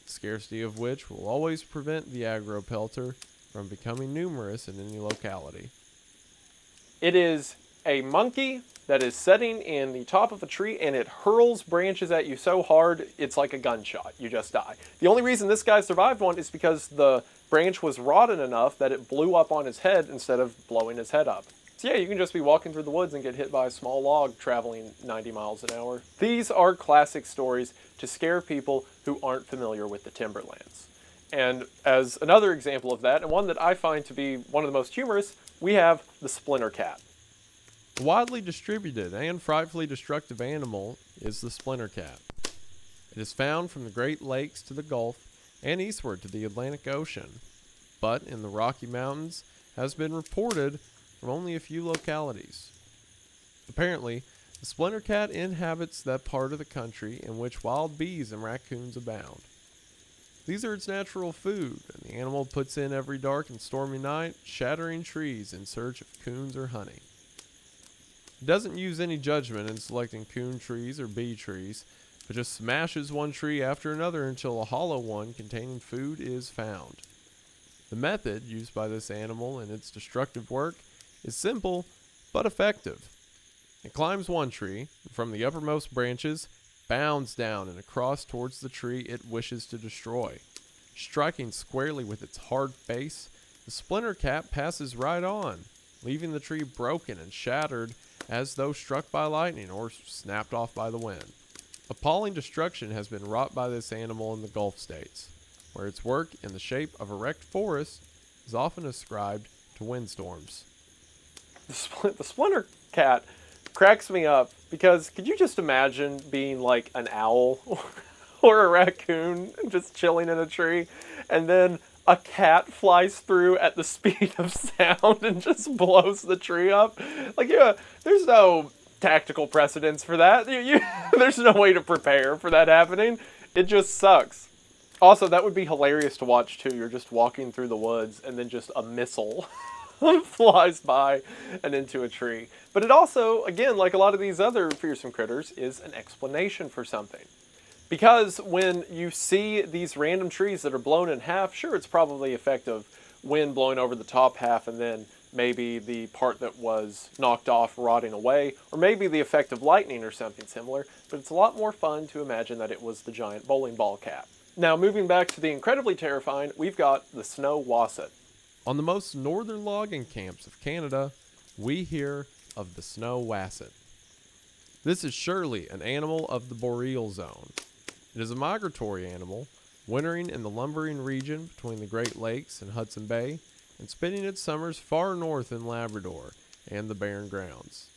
the scarcity of which will always prevent the agro-pelter from becoming numerous in any locality. It is a monkey that is sitting in the top of a tree, and it hurls branches at you so hard it's like a gunshot. You just die. The only reason this guy survived one is because the branch was rotten enough that it blew up on his head instead of blowing his head up. So yeah, you can just be walking through the woods and get hit by a small log traveling 90 miles an hour. These are classic stories to scare people who aren't familiar with the Timberlands. And as another example of that, and one that I find to be one of the most humorous, we have the splinter cat. A widely distributed and frightfully destructive animal is the splinter cat. It is found from the Great Lakes to the Gulf and eastward to the Atlantic Ocean, but in the Rocky Mountains has been reported from only a few localities. Apparently, the splinter cat inhabits that part of the country in which wild bees and raccoons abound. These are its natural food, and the animal puts in every dark and stormy night, shattering trees in search of coons or honey. It doesn't use any judgment in selecting coon trees or bee trees, but just smashes one tree after another until a hollow one containing food is found. The method used by this animal in its destructive work is simple but effective. It climbs one tree, and from the uppermost branches, bounds down and across towards the tree it wishes to destroy. Striking squarely with its hard face, the splinter cat passes right on, leaving the tree broken and shattered as though struck by lightning or snapped off by the wind. Appalling destruction has been wrought by this animal in the Gulf states, where its work in the shape of a wrecked forest is often ascribed to windstorms. The splinter cat cracks me up because could you just imagine being like an owl or a raccoon just chilling in a tree, and then a cat flies through at the speed of sound and just blows the tree up? Like, yeah, there's no tactical precedence for that. There's no way to prepare for that happening. It just sucks. Also, that would be hilarious to watch too. You're just walking through the woods and then just a missile flies by and into a tree. But it also, again, like a lot of these other fearsome critters, is an explanation for something. Because when you see these random trees that are blown in half, sure, it's probably effective wind blowing over the top half and then maybe the part that was knocked off rotting away, or maybe the effect of lightning or something similar, but it's a lot more fun to imagine that it was the giant bowling ball cat. Now, moving back to the incredibly terrifying, we've got the snow wasset. On the most northern logging camps of Canada, we hear of the snow wasset. This is surely an animal of the boreal zone. It is a migratory animal, wintering in the lumbering region between the Great Lakes and Hudson Bay, and spending its summers far north in Labrador and the Barren Grounds.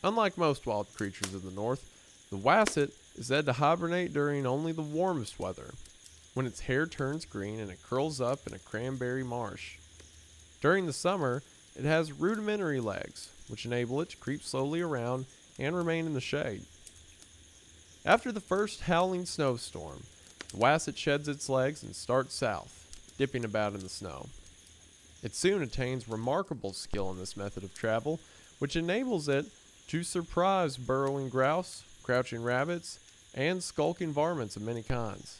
Unlike most wild creatures of the north, the wasset is said to hibernate during only the warmest weather, when its hair turns green and it curls up in a cranberry marsh. During the summer, it has rudimentary legs, which enable it to creep slowly around and remain in the shade. After the first howling snowstorm, the wasset sheds its legs and starts south, dipping about in the snow. It soon attains remarkable skill in this method of travel, which enables it to surprise burrowing grouse, crouching rabbits, and skulking varmints of many kinds.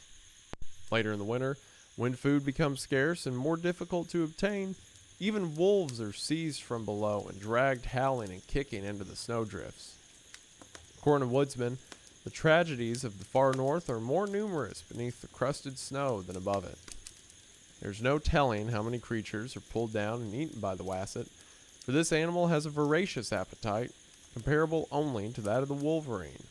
Later in the winter, when food becomes scarce and more difficult to obtain, even wolves are seized from below and dragged howling and kicking into the snowdrifts. According to woodsmen, the tragedies of the far north are more numerous beneath the crusted snow than above it. There's no telling how many creatures are pulled down and eaten by the wasset, for this animal has a voracious appetite, comparable only to that of the wolverine.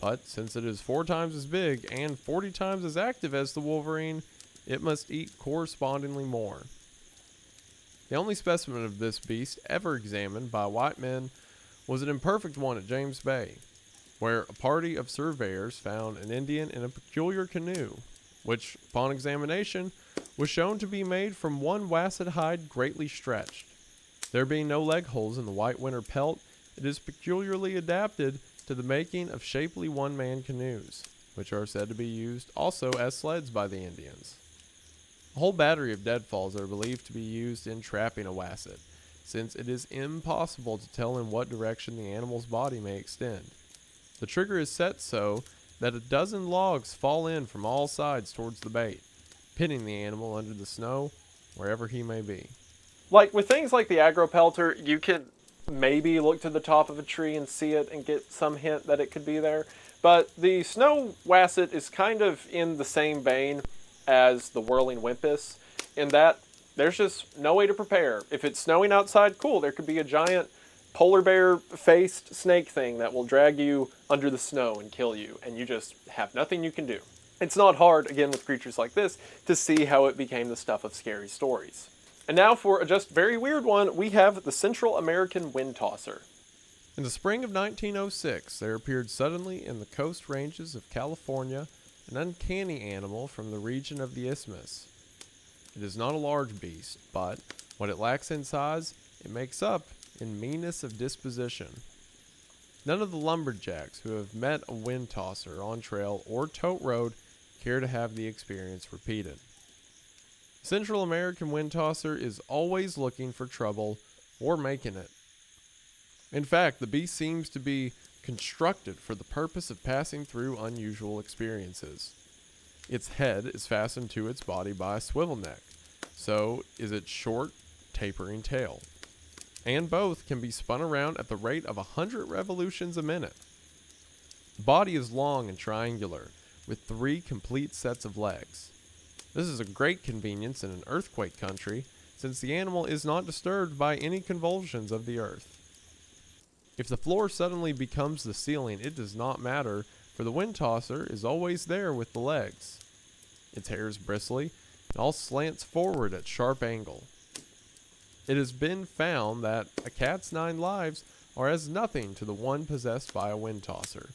But since it is 4 times as big and 40 times as active as the wolverine, it must eat correspondingly more. The only specimen of this beast ever examined by white men was an imperfect one at James Bay, where a party of surveyors found an Indian in a peculiar canoe, which, upon examination, was shown to be made from one wasset hide greatly stretched. There being no leg holes in the white winter pelt, it is peculiarly adapted to the making of shapely one-man canoes, which are said to be used also as sleds by the Indians. A whole battery of deadfalls are believed to be used in trapping a wasset, since it is impossible to tell in what direction the animal's body may extend. The trigger is set so that a dozen logs fall in from all sides towards the bait, pinning the animal under the snow wherever he may be. Like with things like the aggro pelter, you could maybe look to the top of a tree and see it and get some hint that it could be there. But the snow wasset is kind of in the same vein as the whirling wimpus, in that there's just no way to prepare. If it's snowing outside, cool, there could be a giant polar bear faced snake thing that will drag you under the snow and kill you, and you just have nothing you can do. It's not hard, again with creatures like this, to see how it became the stuff of scary stories. And now for a just very weird one, we have the Central American wind tosser. In the spring of 1906, there appeared suddenly in the coast ranges of California an uncanny animal from the region of the Isthmus. It is not a large beast, but what it lacks in size, it makes up in meanness of disposition. None of the lumberjacks who have met a wind tosser on trail or tote road care to have the experience repeated. The Central American wind tosser is always looking for trouble or making it. In fact, the beast seems to be constructed for the purpose of passing through unusual experiences. Its head is fastened to its body by a swivel neck, so is its short, tapering tail. And both can be spun around at the rate of 100 revolutions a minute. The body is long and triangular, with 3 complete sets of legs. This is a great convenience in an earthquake country, since the animal is not disturbed by any convulsions of the earth. If the floor suddenly becomes the ceiling, it does not matter, for the wind tosser is always there with the legs. Its hair is bristly, and all slants forward at sharp angle. It has been found that a cat's 9 lives are as nothing to the one possessed by a wind tosser.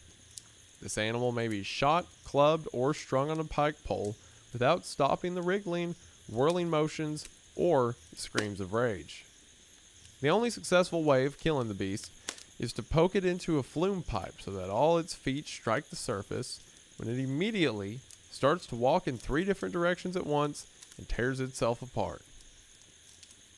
This animal may be shot, clubbed, or strung on a pike pole without stopping the wriggling, whirling motions, or screams of rage. The only successful way of killing the beast is to poke it into a flume pipe so that all its feet strike the surface, when it immediately starts to walk in 3 different directions at once and tears itself apart.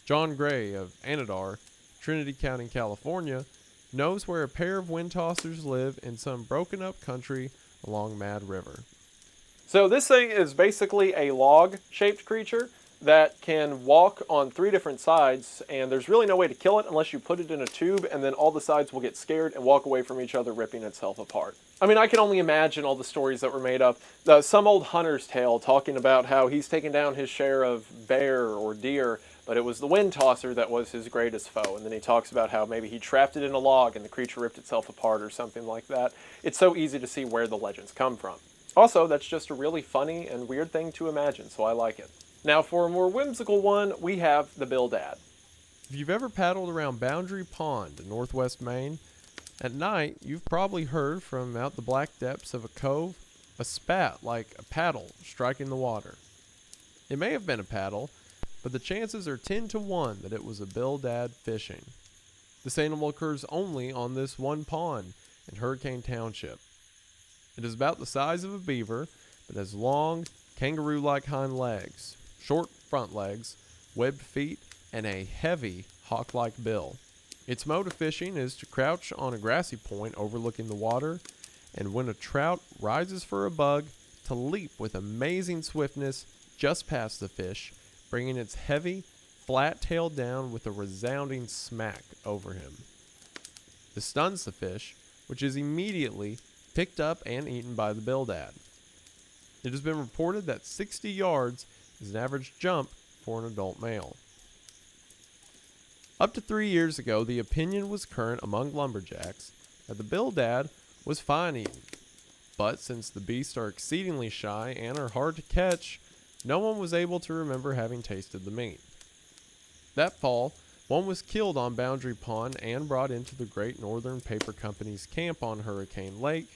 John Gray of Anidar, Trinity County, California, knows where a pair of wind tossers live in some broken up country along Mad River. So this thing is basically a log-shaped creature that can walk on 3 different sides, and there's really no way to kill it unless you put it in a tube, and then all the sides will get scared and walk away from each other, ripping itself apart. I mean, I can only imagine all the stories that were made up. Some old hunter's tale talking about how he's taken down his share of bear or deer, but it was the wind tosser that was his greatest foe. And then he talks about how maybe he trapped it in a log and the creature ripped itself apart or something like that. It's so easy to see where the legends come from. Also, that's just a really funny and weird thing to imagine, so I like it. Now for a more whimsical one, we have the Bildad. If you've ever paddled around Boundary Pond in northwest Maine, at night you've probably heard from out the black depths of a cove a spat like a paddle striking the water. It may have been a paddle, but the chances are 10 to 1 that it was a Bildad fishing. This animal occurs only on this one pond in Hurricane Township. It is about the size of a beaver, but has long, kangaroo-like hind legs, short front legs, webbed feet, and a heavy, hawk-like bill. Its mode of fishing is to crouch on a grassy point overlooking the water, and when a trout rises for a bug, to leap with amazing swiftness just past the fish, bringing its heavy, flat tail down with a resounding smack over him. This stuns the fish, which is immediately picked up and eaten by the Bildad. It has been reported that 60 yards is an average jump for an adult male. Up to 3 years ago, the opinion was current among lumberjacks that the Bildad was fine eating, but since the beasts are exceedingly shy and are hard to catch, no one was able to remember having tasted the meat. That fall, one was killed on Boundary Pond and brought into the Great Northern Paper Company's camp on Hurricane Lake,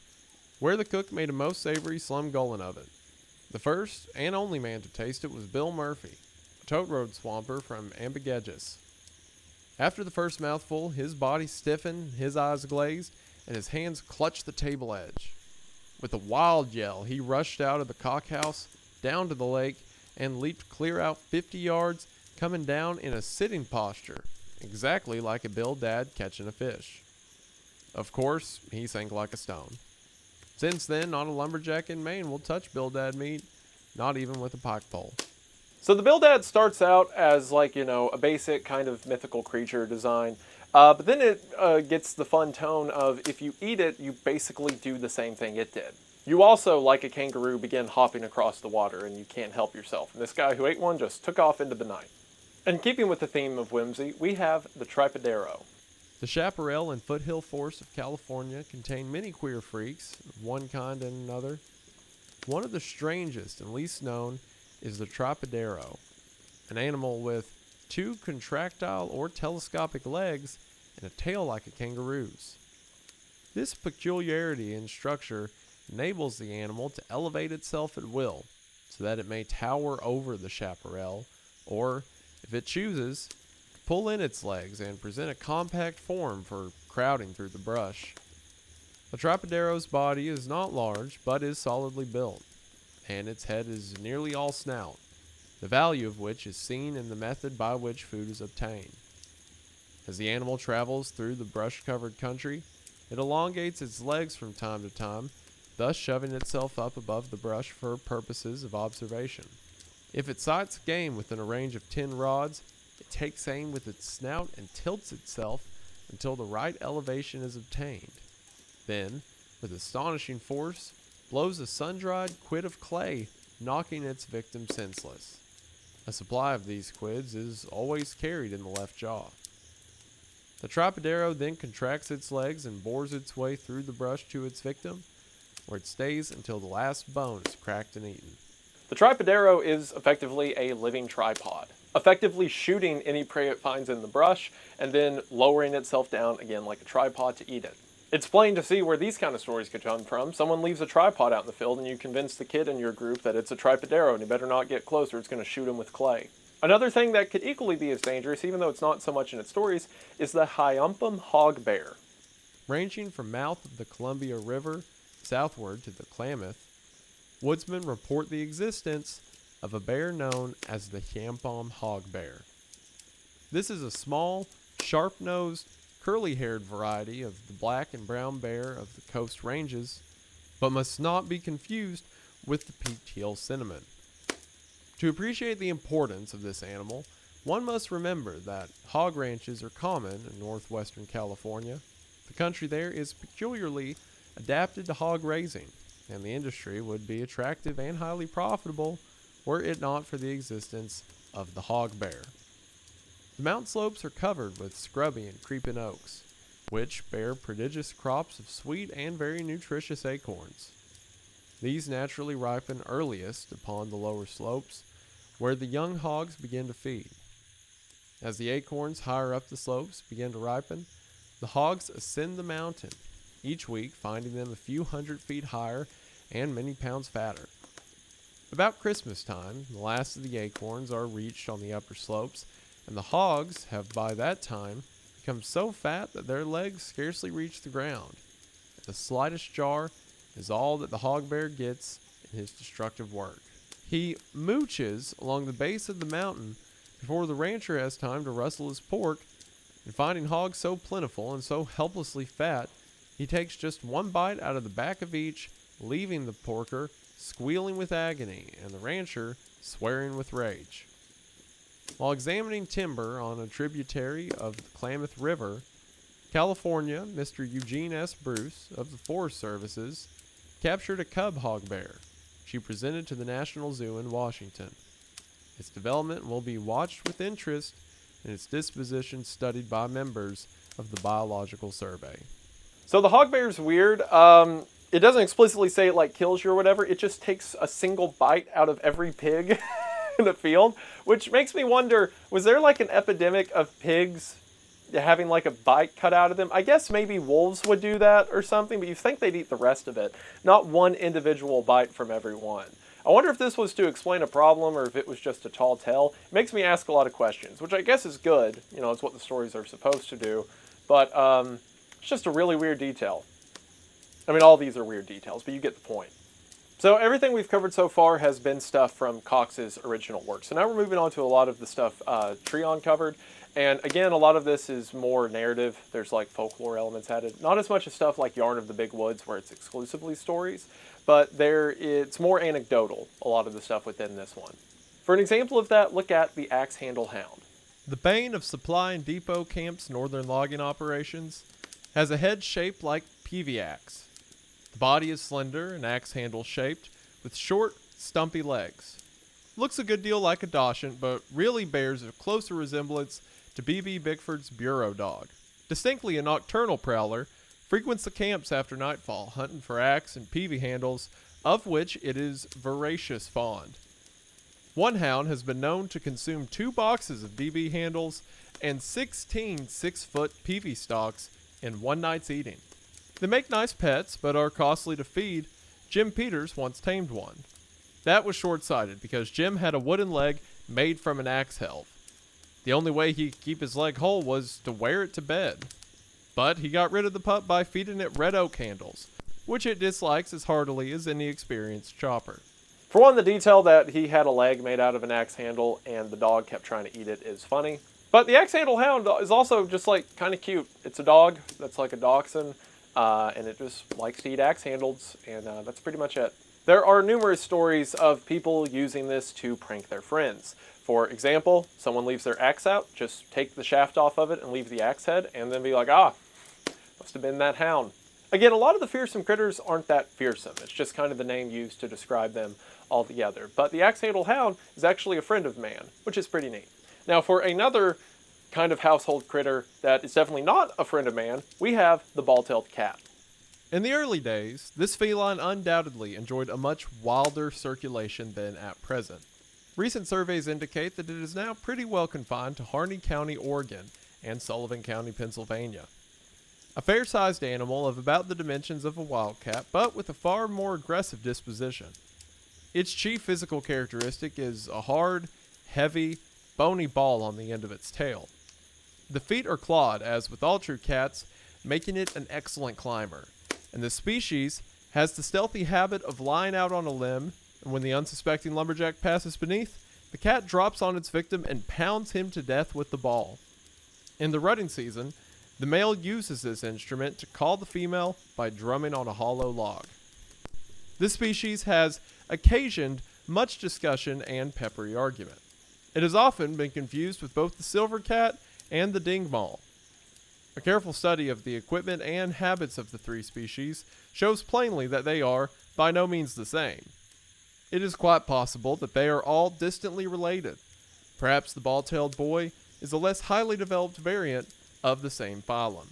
where the cook made a most savory slumgullen of it. The first and only man to taste it was Bill Murphy, a tote road swamper from Ambigegis. After the first mouthful, his body stiffened, his eyes glazed, and his hands clutched the table edge. With a wild yell, he rushed out of the cockhouse, down to the lake, and leaped clear out 50 yards, coming down in a sitting posture, exactly like a Bildad catching a fish. Of course, he sank like a stone. Since then, not a lumberjack in Maine will touch Bildad meat, not even with a pike pole. So the Bildad starts out as like, a basic kind of mythical creature design, but then it gets the fun tone of if you eat it, you basically do the same thing it did. You also, like a kangaroo, begin hopping across the water and you can't help yourself. And this guy who ate one just took off into the night. And keeping with the theme of whimsy, we have the Tripodero. The chaparral and foothill forests of California contain many queer freaks, of one kind and another. One of the strangest and least known is the Tripodero, an animal with 2 contractile or telescopic legs and a tail like a kangaroo's. This peculiarity in structure enables the animal to elevate itself at will, so that it may tower over the chaparral, or, if it chooses, pull in its legs and present a compact form for crowding through the brush. The Tripodero's body is not large, but is solidly built, and its head is nearly all snout, the value of which is seen in the method by which food is obtained. As the animal travels through the brush-covered country, it elongates its legs from time to time, thus shoving itself up above the brush for purposes of observation. If it sights game within a range of 10 rods, it takes aim with its snout and tilts itself until the right elevation is obtained. Then, with astonishing force, blows a sun-dried quid of clay, knocking its victim senseless. A supply of these quids is always carried in the left jaw. The Tripodero then contracts its legs and bores its way through the brush to its victim, where it stays until the last bone is cracked and eaten. The Tripodero is effectively a living tripod, effectively shooting any prey it finds in the brush and then lowering itself down again like a tripod to eat it. It's plain to see where these kind of stories could come from. Someone leaves a tripod out in the field and you convince the kid in your group that it's a Tripodero and you better not get closer, it's going to shoot him with clay. Another thing that could equally be as dangerous, even though it's not so much in its stories, is the Hyampum hog bear. Ranging from mouth of the Columbia River southward to the Klamath, woodsmen report the existence of a bear known as the Hyampum hog bear. This is a small, sharp-nosed, curly-haired variety of the black and brown bear of the coast ranges, but must not be confused with the peaked-heel cinnamon. To appreciate the importance of this animal, one must remember that hog ranches are common in northwestern California. The country there is peculiarly adapted to hog raising, and the industry would be attractive and highly profitable were it not for the existence of the hog bear. The mountain slopes are covered with scrubby and creeping oaks, which bear prodigious crops of sweet and very nutritious acorns. These naturally ripen earliest upon the lower slopes, where the young hogs begin to feed. As the acorns higher up the slopes begin to ripen, the hogs ascend the mountain, each week finding them a few hundred feet higher and many pounds fatter. About Christmas time, the last of the acorns are reached on the upper slopes, and the hogs have by that time become so fat that their legs scarcely reach the ground. The slightest jar is all that the hog bear gets in his destructive work. He mooches along the base of the mountain before the rancher has time to rustle his pork, and finding hogs so plentiful and so helplessly fat, he takes just one bite out of the back of each, leaving the porker squealing with agony and the rancher swearing with rage. While examining timber on a tributary of the Klamath River, California, Mr. Eugene S. Bruce of the Forest Services captured a cub hog bear, which he presented to the National Zoo in Washington. Its development will be watched with interest and its disposition studied by members of the Biological Survey. So the hog bear's weird. It doesn't explicitly say it like kills you or whatever. It just takes a single bite out of every pig in the field, which makes me wonder, was there like an epidemic of pigs having like a bite cut out of them? I guess maybe wolves would do that or something, but you think they'd eat the rest of it, not one individual bite from every one. I wonder if this was to explain a problem or if it was just a tall tale. It makes me ask a lot of questions, which I guess is good. It's what the stories are supposed to do, but it's just a really weird detail. I mean, all these are weird details, but you get the point. So everything we've covered so far has been stuff from Cox's original work. So now we're moving on to a lot of the stuff Treon covered. And again, a lot of this is more narrative. There's like folklore elements added. Not as much as stuff like Yarn of the Big Woods where it's exclusively stories, but it's more anecdotal, a lot of the stuff within this one. For an example of that, look at the Axe Handle Hound. The bane of Supply and Depot Camp's northern logging operations has a head shaped like peavy axe. The body is slender and axe handle shaped with short, stumpy legs. Looks a good deal like a Dachshund, but really bears a closer resemblance to B.B. Bickford's Bureau Dog. Distinctly a nocturnal prowler, frequents the camps after nightfall, hunting for axe and peavy handles, of which it is voracious fond. One hound has been known to consume 2 boxes of BB handles and 16 6-foot peavy stalks in one night's eating. They make nice pets, but are costly to feed. Jim Peters once tamed one. That was short-sighted because Jim had a wooden leg made from an axe helve. The only way he could keep his leg whole was to wear it to bed. But he got rid of the pup by feeding it red oak handles, which it dislikes as heartily as any experienced chopper. For one, the detail that he had a leg made out of an axe handle and the dog kept trying to eat it is funny. But the Axe Handle Hound is also just like kind of cute. It's a dog that's like a dachshund, and it just likes to eat axe handles, and that's pretty much it. There are numerous stories of people using this to prank their friends. For example, someone leaves their axe out, just take the shaft off of it and leave the axe head, and then be like, must have been that hound. Again, a lot of the fearsome critters aren't that fearsome. It's just kind of the name used to describe them altogether. But the Axe Handle Hound is actually a friend of man, which is pretty neat. Now, for another kind of household critter that is definitely not a friend of man, we have the ball-tailed cat. In the early days, this feline undoubtedly enjoyed a much wilder circulation than at present. Recent surveys indicate that it is now pretty well confined to Harney County, Oregon, and Sullivan County, Pennsylvania. A fair-sized animal of about the dimensions of a wildcat, but with a far more aggressive disposition. Its chief physical characteristic is a hard, heavy, bony ball on the end of its tail. The feet are clawed, as with all true cats, making it an excellent climber. And the species has the stealthy habit of lying out on a limb, and when the unsuspecting lumberjack passes beneath, the cat drops on its victim and pounds him to death with the ball. In the rutting season, the male uses this instrument to call the female by drumming on a hollow log. This species has occasioned much discussion and peppery argument. It has often been confused with both the silver cat and the dingmall. A careful study of the equipment and habits of the 3 species shows plainly that they are by no means the same. It is quite possible that they are all distantly related. Perhaps the ball-tailed boy is a less highly developed variant of the same phylum.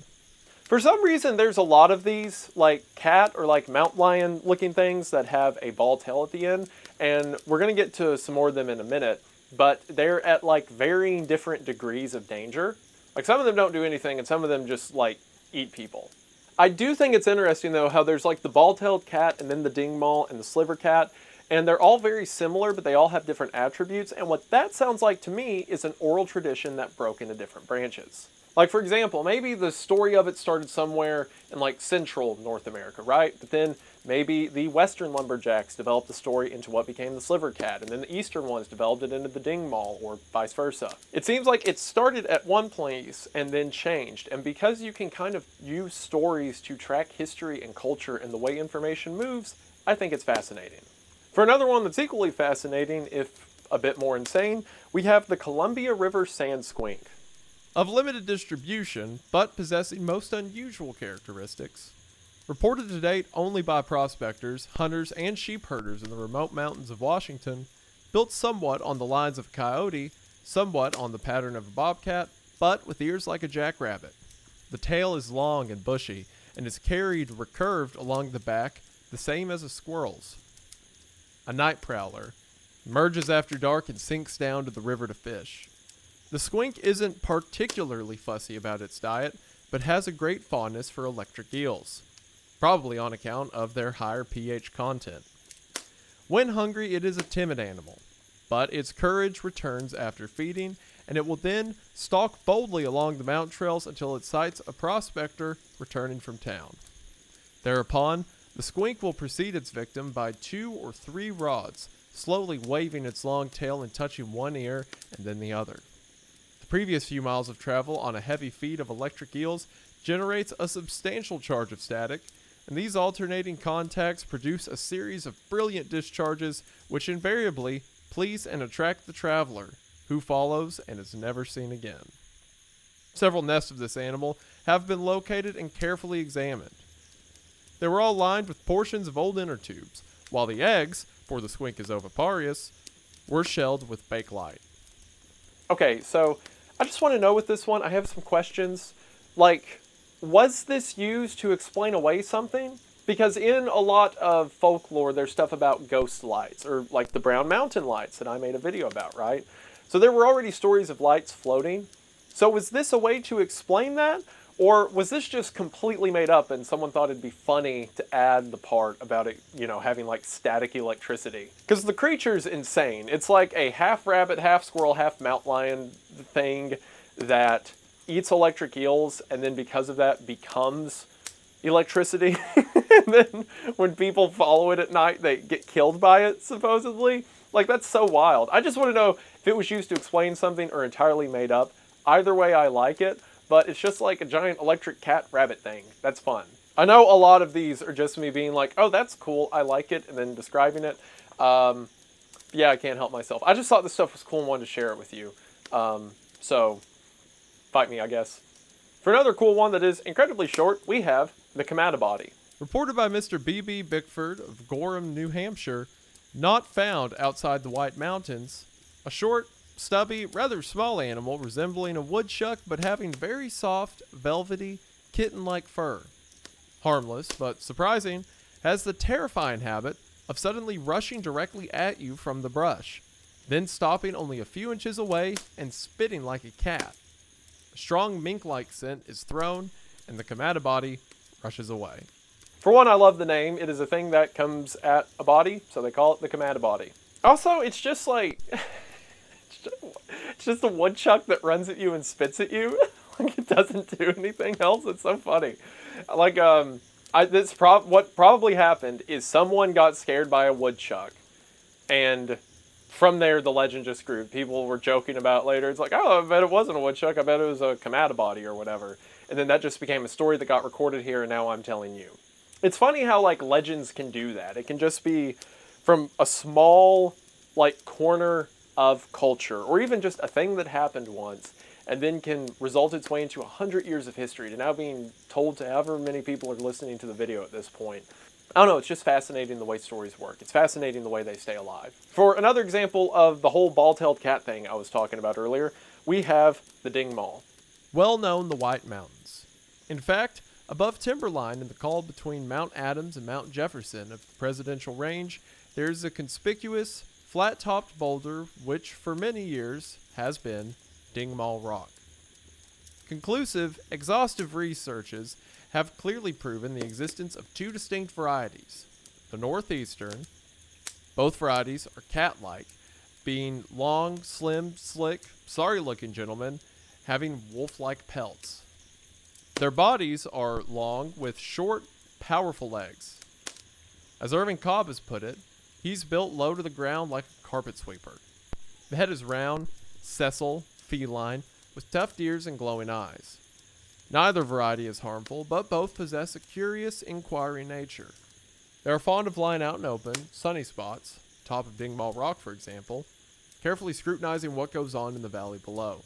For some reason, there's a lot of these, like cat or like mountain lion looking things that have a ball tail at the end, and we're going to get to some more of them in a minute, but they're at like varying different degrees of danger. Like some of them don't do anything, and some of them just like eat people. I do think it's interesting though how there's like the ball-tailed cat and then the dingmall and the sliver cat, and they're all very similar, but they all have different attributes, and what that sounds like to me is an oral tradition that broke into different branches. Like, for example, maybe the story of it started somewhere in, like, central North America, right? But then maybe the western lumberjacks developed the story into what became the sliver cat, and then the eastern ones developed it into the dingmall, or vice versa. It seems like it started at one place and then changed, and because you can kind of use stories to track history and culture and the way information moves, I think it's fascinating. For another one that's equally fascinating, if a bit more insane, we have the Columbia River sand squink. Of limited distribution, but possessing most unusual characteristics. Reported to date only by prospectors, hunters, and sheep herders in the remote mountains of Washington, built somewhat on the lines of a coyote, somewhat on the pattern of a bobcat, but with ears like a jackrabbit. The tail is long and bushy, and is carried recurved along the back, the same as a squirrel's. A night prowler, emerges after dark and sinks down to the river to fish. The squink isn't particularly fussy about its diet, but has a great fondness for electric eels, probably on account of their higher pH content. When hungry, it is a timid animal, but its courage returns after feeding, and it will then stalk boldly along the mountain trails until it sights a prospector returning from town. Thereupon, the squink will precede its victim by 2 or 3 rods, slowly waving its long tail and touching one ear and then the other. The previous few miles of travel on a heavy feed of electric eels generates a substantial charge of static, and these alternating contacts produce a series of brilliant discharges which invariably please and attract the traveler, who follows and is never seen again. Several nests of this animal have been located and carefully examined. They were all lined with portions of old inner tubes, while the eggs, for the squink is oviparious, were shelled with bakelite. Okay, so I just want to know with this one, I have some questions. Like, was this used to explain away something? Because in a lot of folklore, there's stuff about ghost lights, or like the Brown Mountain lights that I made a video about, right? So there were already stories of lights floating. So was this a way to explain that? Or was this just completely made up and someone thought it'd be funny to add the part about it, you know, having like static electricity? Because the creature's insane. It's like a half rabbit, half squirrel, half mountain lion thing that eats electric eels and then because of that becomes electricity. And then when people follow it at night, they get killed by it, supposedly. Like, that's so wild. I just want to know if it was used to explain something or entirely made up. Either way, I like it, but it's just like a giant electric cat rabbit thing. That's fun. I know a lot of these are just me being like, oh, that's cool, I like it, and then describing it. Yeah, I can't help myself. I just thought this stuff was cool and wanted to share it with you. So, fight me, I guess. For another cool one that is incredibly short, we have the Kamada body. Reported by Mr. B.B. Bickford of Gorham, New Hampshire, not found outside the White Mountains, a short, stubby, rather small animal resembling a woodchuck but having very soft, velvety, kitten-like fur. Harmless, but surprising, has the terrifying habit of suddenly rushing directly at you from the brush, then stopping only a few inches away and spitting like a cat. A strong mink-like scent is thrown, and the Kamada body rushes away. For one, I love the name. It is a thing that comes at a body, so they call it the Kamada body. Also, it's just like... it's just a woodchuck that runs at you and spits at you. Like, it doesn't do anything else. It's so funny. Like, what probably happened is someone got scared by a woodchuck, and from there the legend just grew. People were joking about it later. It's like, oh, I bet it wasn't a woodchuck. I bet it was a Kamada body or whatever. And then that just became a story that got recorded here, and now I'm telling you. It's funny how, like, legends can do that. It can just be from a small, like, corner of culture, or even just a thing that happened once, and then can result its way into 100 years of history to now being told to however many people are listening to the video at this point. I don't know, it's just fascinating the way stories work. It's fascinating the way they stay alive. For another example of the whole ball-tailed cat thing I was talking about earlier, we have the dingmall. Well known the White Mountains. In fact, above timberline in the call between Mount Adams and Mount Jefferson of the Presidential Range, there is a conspicuous, flat-topped boulder which for many years has been Dingmall Rock. Conclusive, exhaustive researches have clearly proven the existence of 2 distinct varieties. The northeastern, both varieties are cat-like, being long, slim, slick, sorry-looking gentlemen, having wolf-like pelts. Their bodies are long with short, powerful legs. As Irving Cobb has put it, he's built low to the ground like a carpet sweeper. The head is round, sessile, feline, with tufted ears and glowing eyes. Neither variety is harmful, but both possess a curious, inquiring nature. They are fond of lying out in open, sunny spots, top of Dingmall Rock for example, carefully scrutinizing what goes on in the valley below.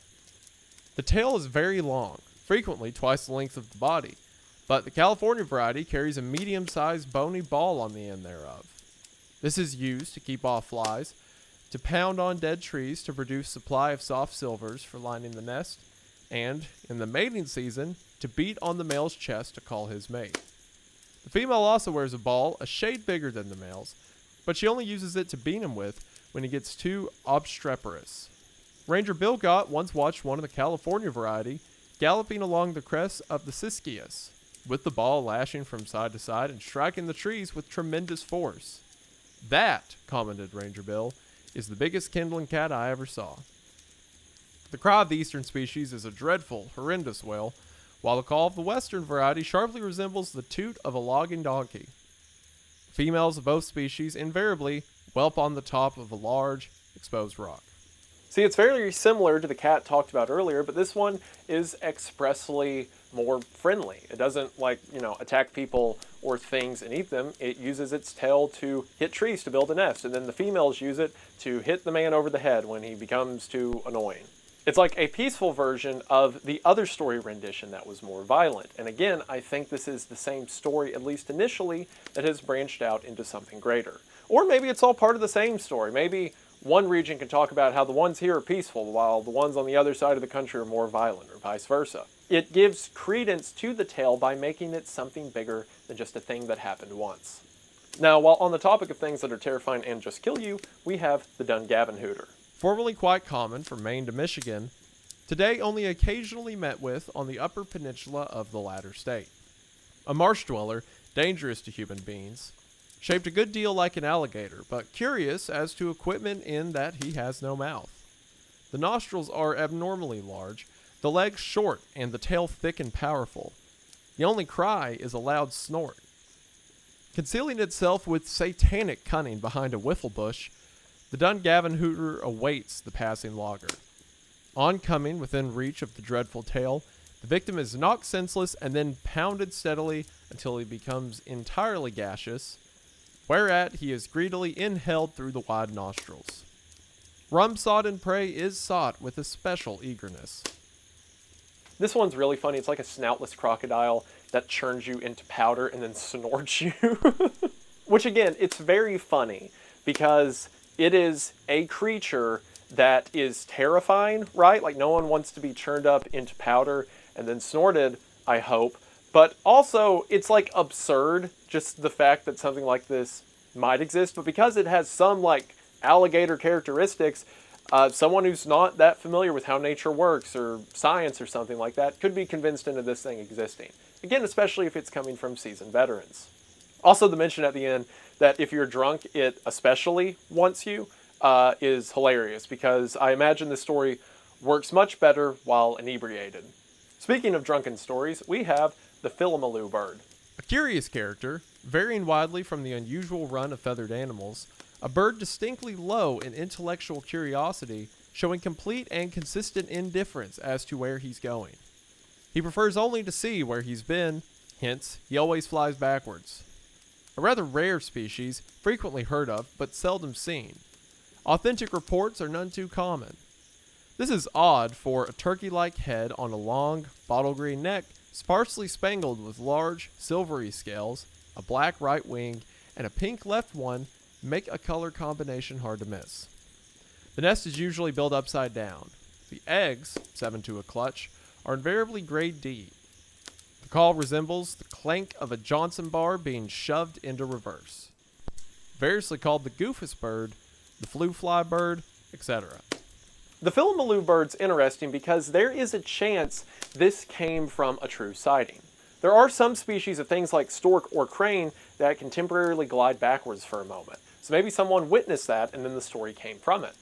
The tail is very long, frequently twice the length of the body, but the California variety carries a medium-sized bony ball on the end thereof. This is used to keep off flies, to pound on dead trees to produce supply of soft silvers for lining the nest, and, in the mating season, to beat on the male's chest to call his mate. The female also wears a ball a shade bigger than the male's, but she only uses it to beat him with when he gets too obstreperous. Ranger Bill Gott once watched one of the California variety galloping along the crest of the Siskiyous, with the ball lashing from side to side and striking the trees with tremendous force. That, commented Ranger Bill, is the biggest kindling cat I ever saw. The cry of the eastern species is a dreadful, horrendous wail, while the call of the western variety sharply resembles the toot of a logging donkey. Females of both species invariably whelp on the top of a large, exposed rock. See, it's very similar to the cat talked about earlier, but this one is expressly more friendly. It doesn't, attack people or things and eat them. It uses its tail to hit trees to build a nest, and then the females use it to hit the man over the head when he becomes too annoying. It's like a peaceful version of the other story rendition that was more violent. And again, I think this is the same story, at least initially, that has branched out into something greater. Or maybe it's all part of the same story. Maybe one region can talk about how the ones here are peaceful while the ones on the other side of the country are more violent, or vice versa. It gives credence to the tale by making it something bigger than just a thing that happened once. Now, while on the topic of things that are terrifying and just kill you, we have the Dungavan Hooter. Formerly quite common from Maine to Michigan, today only occasionally met with on the upper peninsula of the latter state. A marsh dweller, dangerous to human beings, shaped a good deal like an alligator, but curious as to equipment in that he has no mouth. The nostrils are abnormally large, the legs short, and the tail thick and powerful. The only cry is a loud snort. Concealing itself with satanic cunning behind a whiffle bush, the Dungavan Hooter awaits the passing logger. Oncoming within reach of the dreadful tail, the victim is knocked senseless and then pounded steadily until he becomes entirely gaseous, whereat he is greedily inhaled through the wide nostrils. Rum-sodden prey is sought with especial eagerness. This one's really funny. It's like a snoutless crocodile that churns you into powder and then snorts you. Which again, it's very funny because it is a creature that is terrifying, right? Like no one wants to be churned up into powder and then snorted, I hope. But also, it's like absurd, just the fact that something like this might exist. But because it has some like alligator characteristics, someone who's not that familiar with how nature works or science or something like that could be convinced into this thing existing. Again, especially if it's coming from seasoned veterans. Also, the mention at the end that if you're drunk, it especially wants you is hilarious because I imagine this story works much better while inebriated. Speaking of drunken stories, we have the Philomelu bird. A curious character, varying widely from the unusual run of feathered animals, a bird distinctly low in intellectual curiosity, showing complete and consistent indifference as to where he's going. He prefers only to see where he's been, hence, he always flies backwards. A rather rare species, frequently heard of, but seldom seen. Authentic reports are none too common. This is odd for a turkey-like head on a long, bottle-green neck, sparsely spangled with large, silvery scales, a black right wing, and a pink left one make a color combination hard to miss. The nest is usually built upside down. The eggs, 7 to a clutch, are invariably grade D. The call resembles the clank of a Johnson bar being shoved into reverse. Variously called the goofus bird, the flue fly bird, etc. The Philomelu bird's interesting because there is a chance this came from a true sighting. There are some species of things like stork or crane that can temporarily glide backwards for a moment. So maybe someone witnessed that and then the story came from it.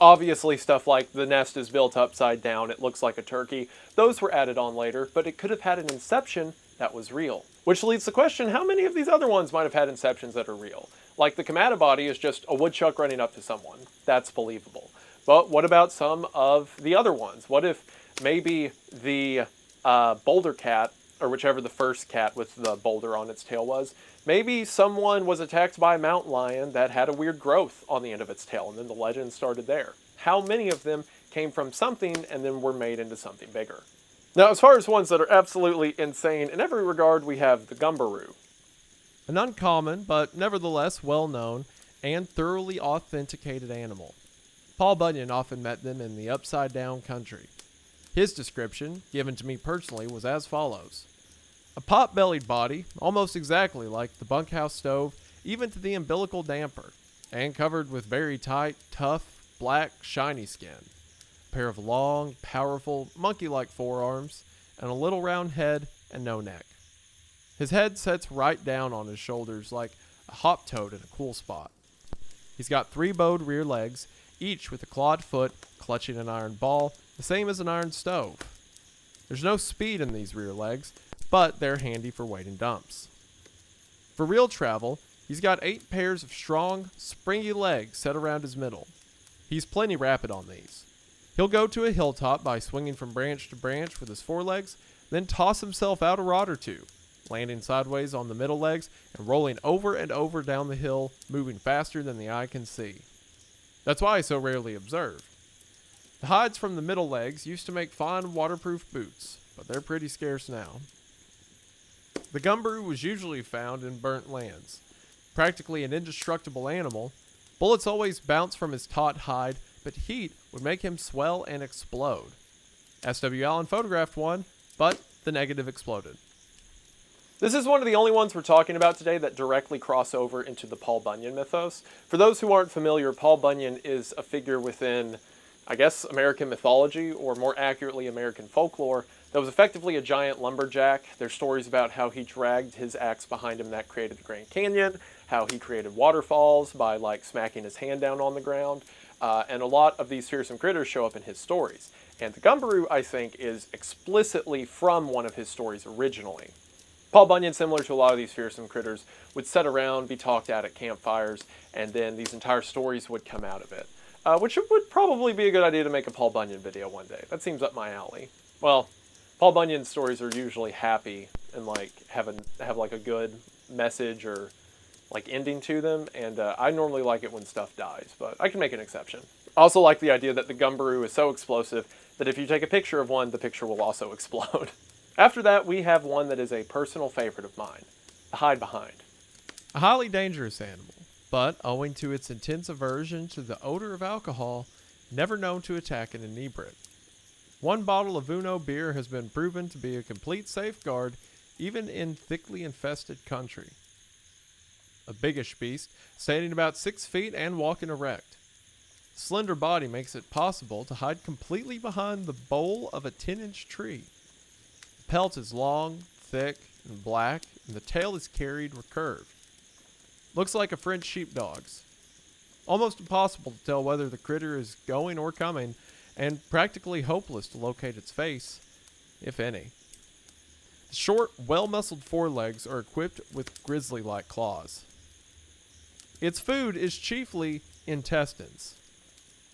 Obviously stuff like the nest is built upside down, it looks like a turkey, those were added on later, but it could have had an inception that was real. Which leads to the question, how many of these other ones might have had inceptions that are real? Like the Kamada body is just a woodchuck running up to someone. That's believable. But what about some of the other ones? What if maybe the boulder cat, or whichever the first cat with the boulder on its tail was, maybe someone was attacked by a mountain lion that had a weird growth on the end of its tail, and then the legend started there. How many of them came from something and then were made into something bigger? Now, as far as ones that are absolutely insane in every regard, we have the gumbaroo. An uncommon, but nevertheless well-known and thoroughly authenticated animal. Paul Bunyan often met them in the upside-down country. His description, given to me personally, was as follows. A pot-bellied body, almost exactly like the bunkhouse stove, even to the umbilical damper, and covered with very tight, tough, black, shiny skin. A pair of long, powerful, monkey-like forearms, and a little round head and no neck. His head sets right down on his shoulders like a hop toad in a cool spot. He's got 3 bowed rear legs, each with a clawed foot clutching an iron ball, the same as an iron stove. There's no speed in these rear legs, but they're handy for weight and dumps. For real travel, he's got 8 pairs of strong, springy legs set around his middle. He's plenty rapid on these. He'll go to a hilltop by swinging from branch to branch with his forelegs, then toss himself out a rod or two, landing sideways on the middle legs and rolling over and over down the hill, moving faster than the eye can see. That's why he's so rarely observed. The hides from the middle legs used to make fine waterproof boots, but they're pretty scarce now. The gumbaroo was usually found in burnt lands. Practically an indestructible animal, bullets always bounce from his taut hide, but heat would make him swell and explode. S.W. Allen photographed one, but the negative exploded. This is one of the only ones we're talking about today that directly cross over into the Paul Bunyan mythos. For those who aren't familiar, Paul Bunyan is a figure within, I guess, American mythology, or more accurately, American folklore, that was effectively a giant lumberjack. There's stories about how he dragged his axe behind him that created the Grand Canyon, how he created waterfalls by smacking his hand down on the ground, and a lot of these fearsome critters show up in his stories. And the gumbaroo, I think, is explicitly from one of his stories originally. Paul Bunyan, similar to a lot of these fearsome critters, would sit around, be talked at campfires, and then these entire stories would come out of it. Which would probably be a good idea to make a Paul Bunyan video one day. That seems up my alley. Well, Paul Bunyan stories are usually happy and have a good message or ending to them, and I normally like it when stuff dies, but I can make an exception. I also like the idea that the gumbaroo is so explosive that if you take a picture of one, the picture will also explode. After that, we have one that is a personal favorite of mine, the hide behind. A highly dangerous animal, but owing to its intense aversion to the odor of alcohol, never known to attack an inebriate. One bottle of Uno beer has been proven to be a complete safeguard, even in thickly infested country. A biggish beast, standing about 6 feet and walking erect. Slender body makes it possible to hide completely behind the bole of a 10-inch tree. The pelt is long, thick, and black, and the tail is carried or curved. Looks like a French sheepdog's. Almost impossible to tell whether the critter is going or coming, and practically hopeless to locate its face, if any. The short, well-muscled forelegs are equipped with grizzly-like claws. Its food is chiefly intestines.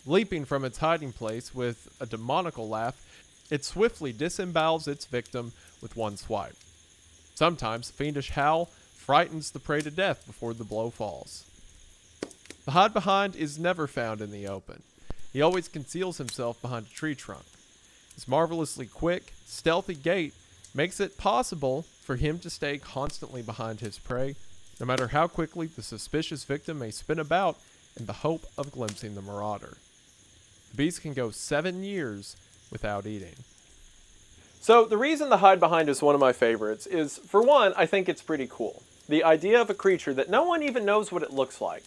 Leaping from its hiding place with a demoniacal laugh, it swiftly disembowels its victim with one swipe. Sometimes a fiendish howl frightens the prey to death before the blow falls. The hide behind is never found in the open. He always conceals himself behind a tree trunk. His marvelously quick, stealthy gait makes it possible for him to stay constantly behind his prey, no matter how quickly the suspicious victim may spin about in the hope of glimpsing the marauder. The beast can go 7 years without eating. So the reason the hide behind is one of my favorites is, for one, I think it's pretty cool. The idea of a creature that no one even knows what it looks like.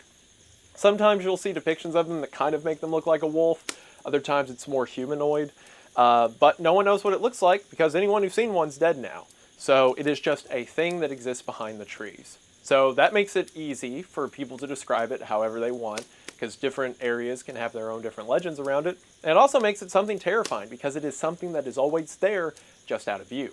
Sometimes you'll see depictions of them that kind of make them look like a wolf. Other times it's more humanoid. But no one knows what it looks like because anyone who's seen one's dead now. So it is just a thing that exists behind the trees. So that makes it easy for people to describe it however they want, because different areas can have their own different legends around it. And it also makes it something terrifying because it is something that is always there, just out of view.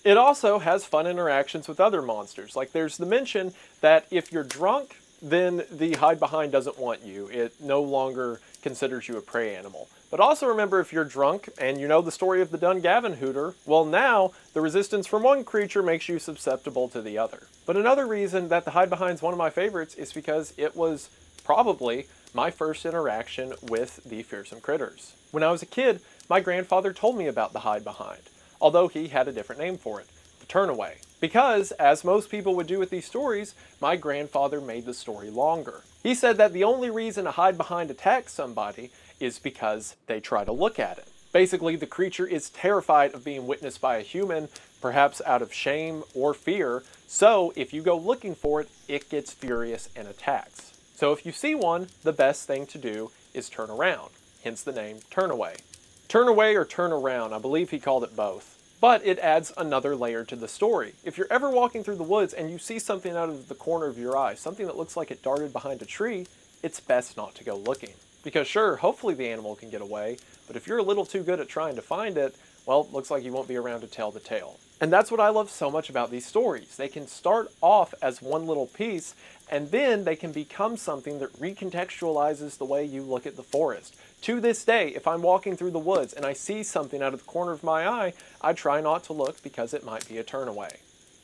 It also has fun interactions with other monsters. Like there's the mention that if you're drunk, then the hide behind doesn't want you. It no longer considers you a prey animal. But also remember, if you're drunk and you know the story of the Dungavin Hooter, well now the resistance from one creature makes you susceptible to the other. But another reason that the hide behind is one of my favorites is because it was probably my first interaction with the fearsome critters. When I was a kid, my grandfather told me about the hide behind, although he had a different name for it, the turnaway. Because, as most people would do with these stories, my grandfather made the story longer. He said that the only reason a hide behind attacks somebody is because they try to look at it. Basically, the creature is terrified of being witnessed by a human, perhaps out of shame or fear, so if you go looking for it, it gets furious and attacks. So if you see one, the best thing to do is turn around, hence the name Turnaway. Turn away or turn around, I believe he called it both. But it adds another layer to the story. If you're ever walking through the woods and you see something out of the corner of your eye, something that looks like it darted behind a tree, it's best not to go looking. Because sure, hopefully the animal can get away, but if you're a little too good at trying to find it, well, looks like you won't be around to tell the tale. And that's what I love so much about these stories. They can start off as one little piece, and then they can become something that recontextualizes the way you look at the forest. To this day, if I'm walking through the woods and I see something out of the corner of my eye, I try not to look because it might be a turnaway.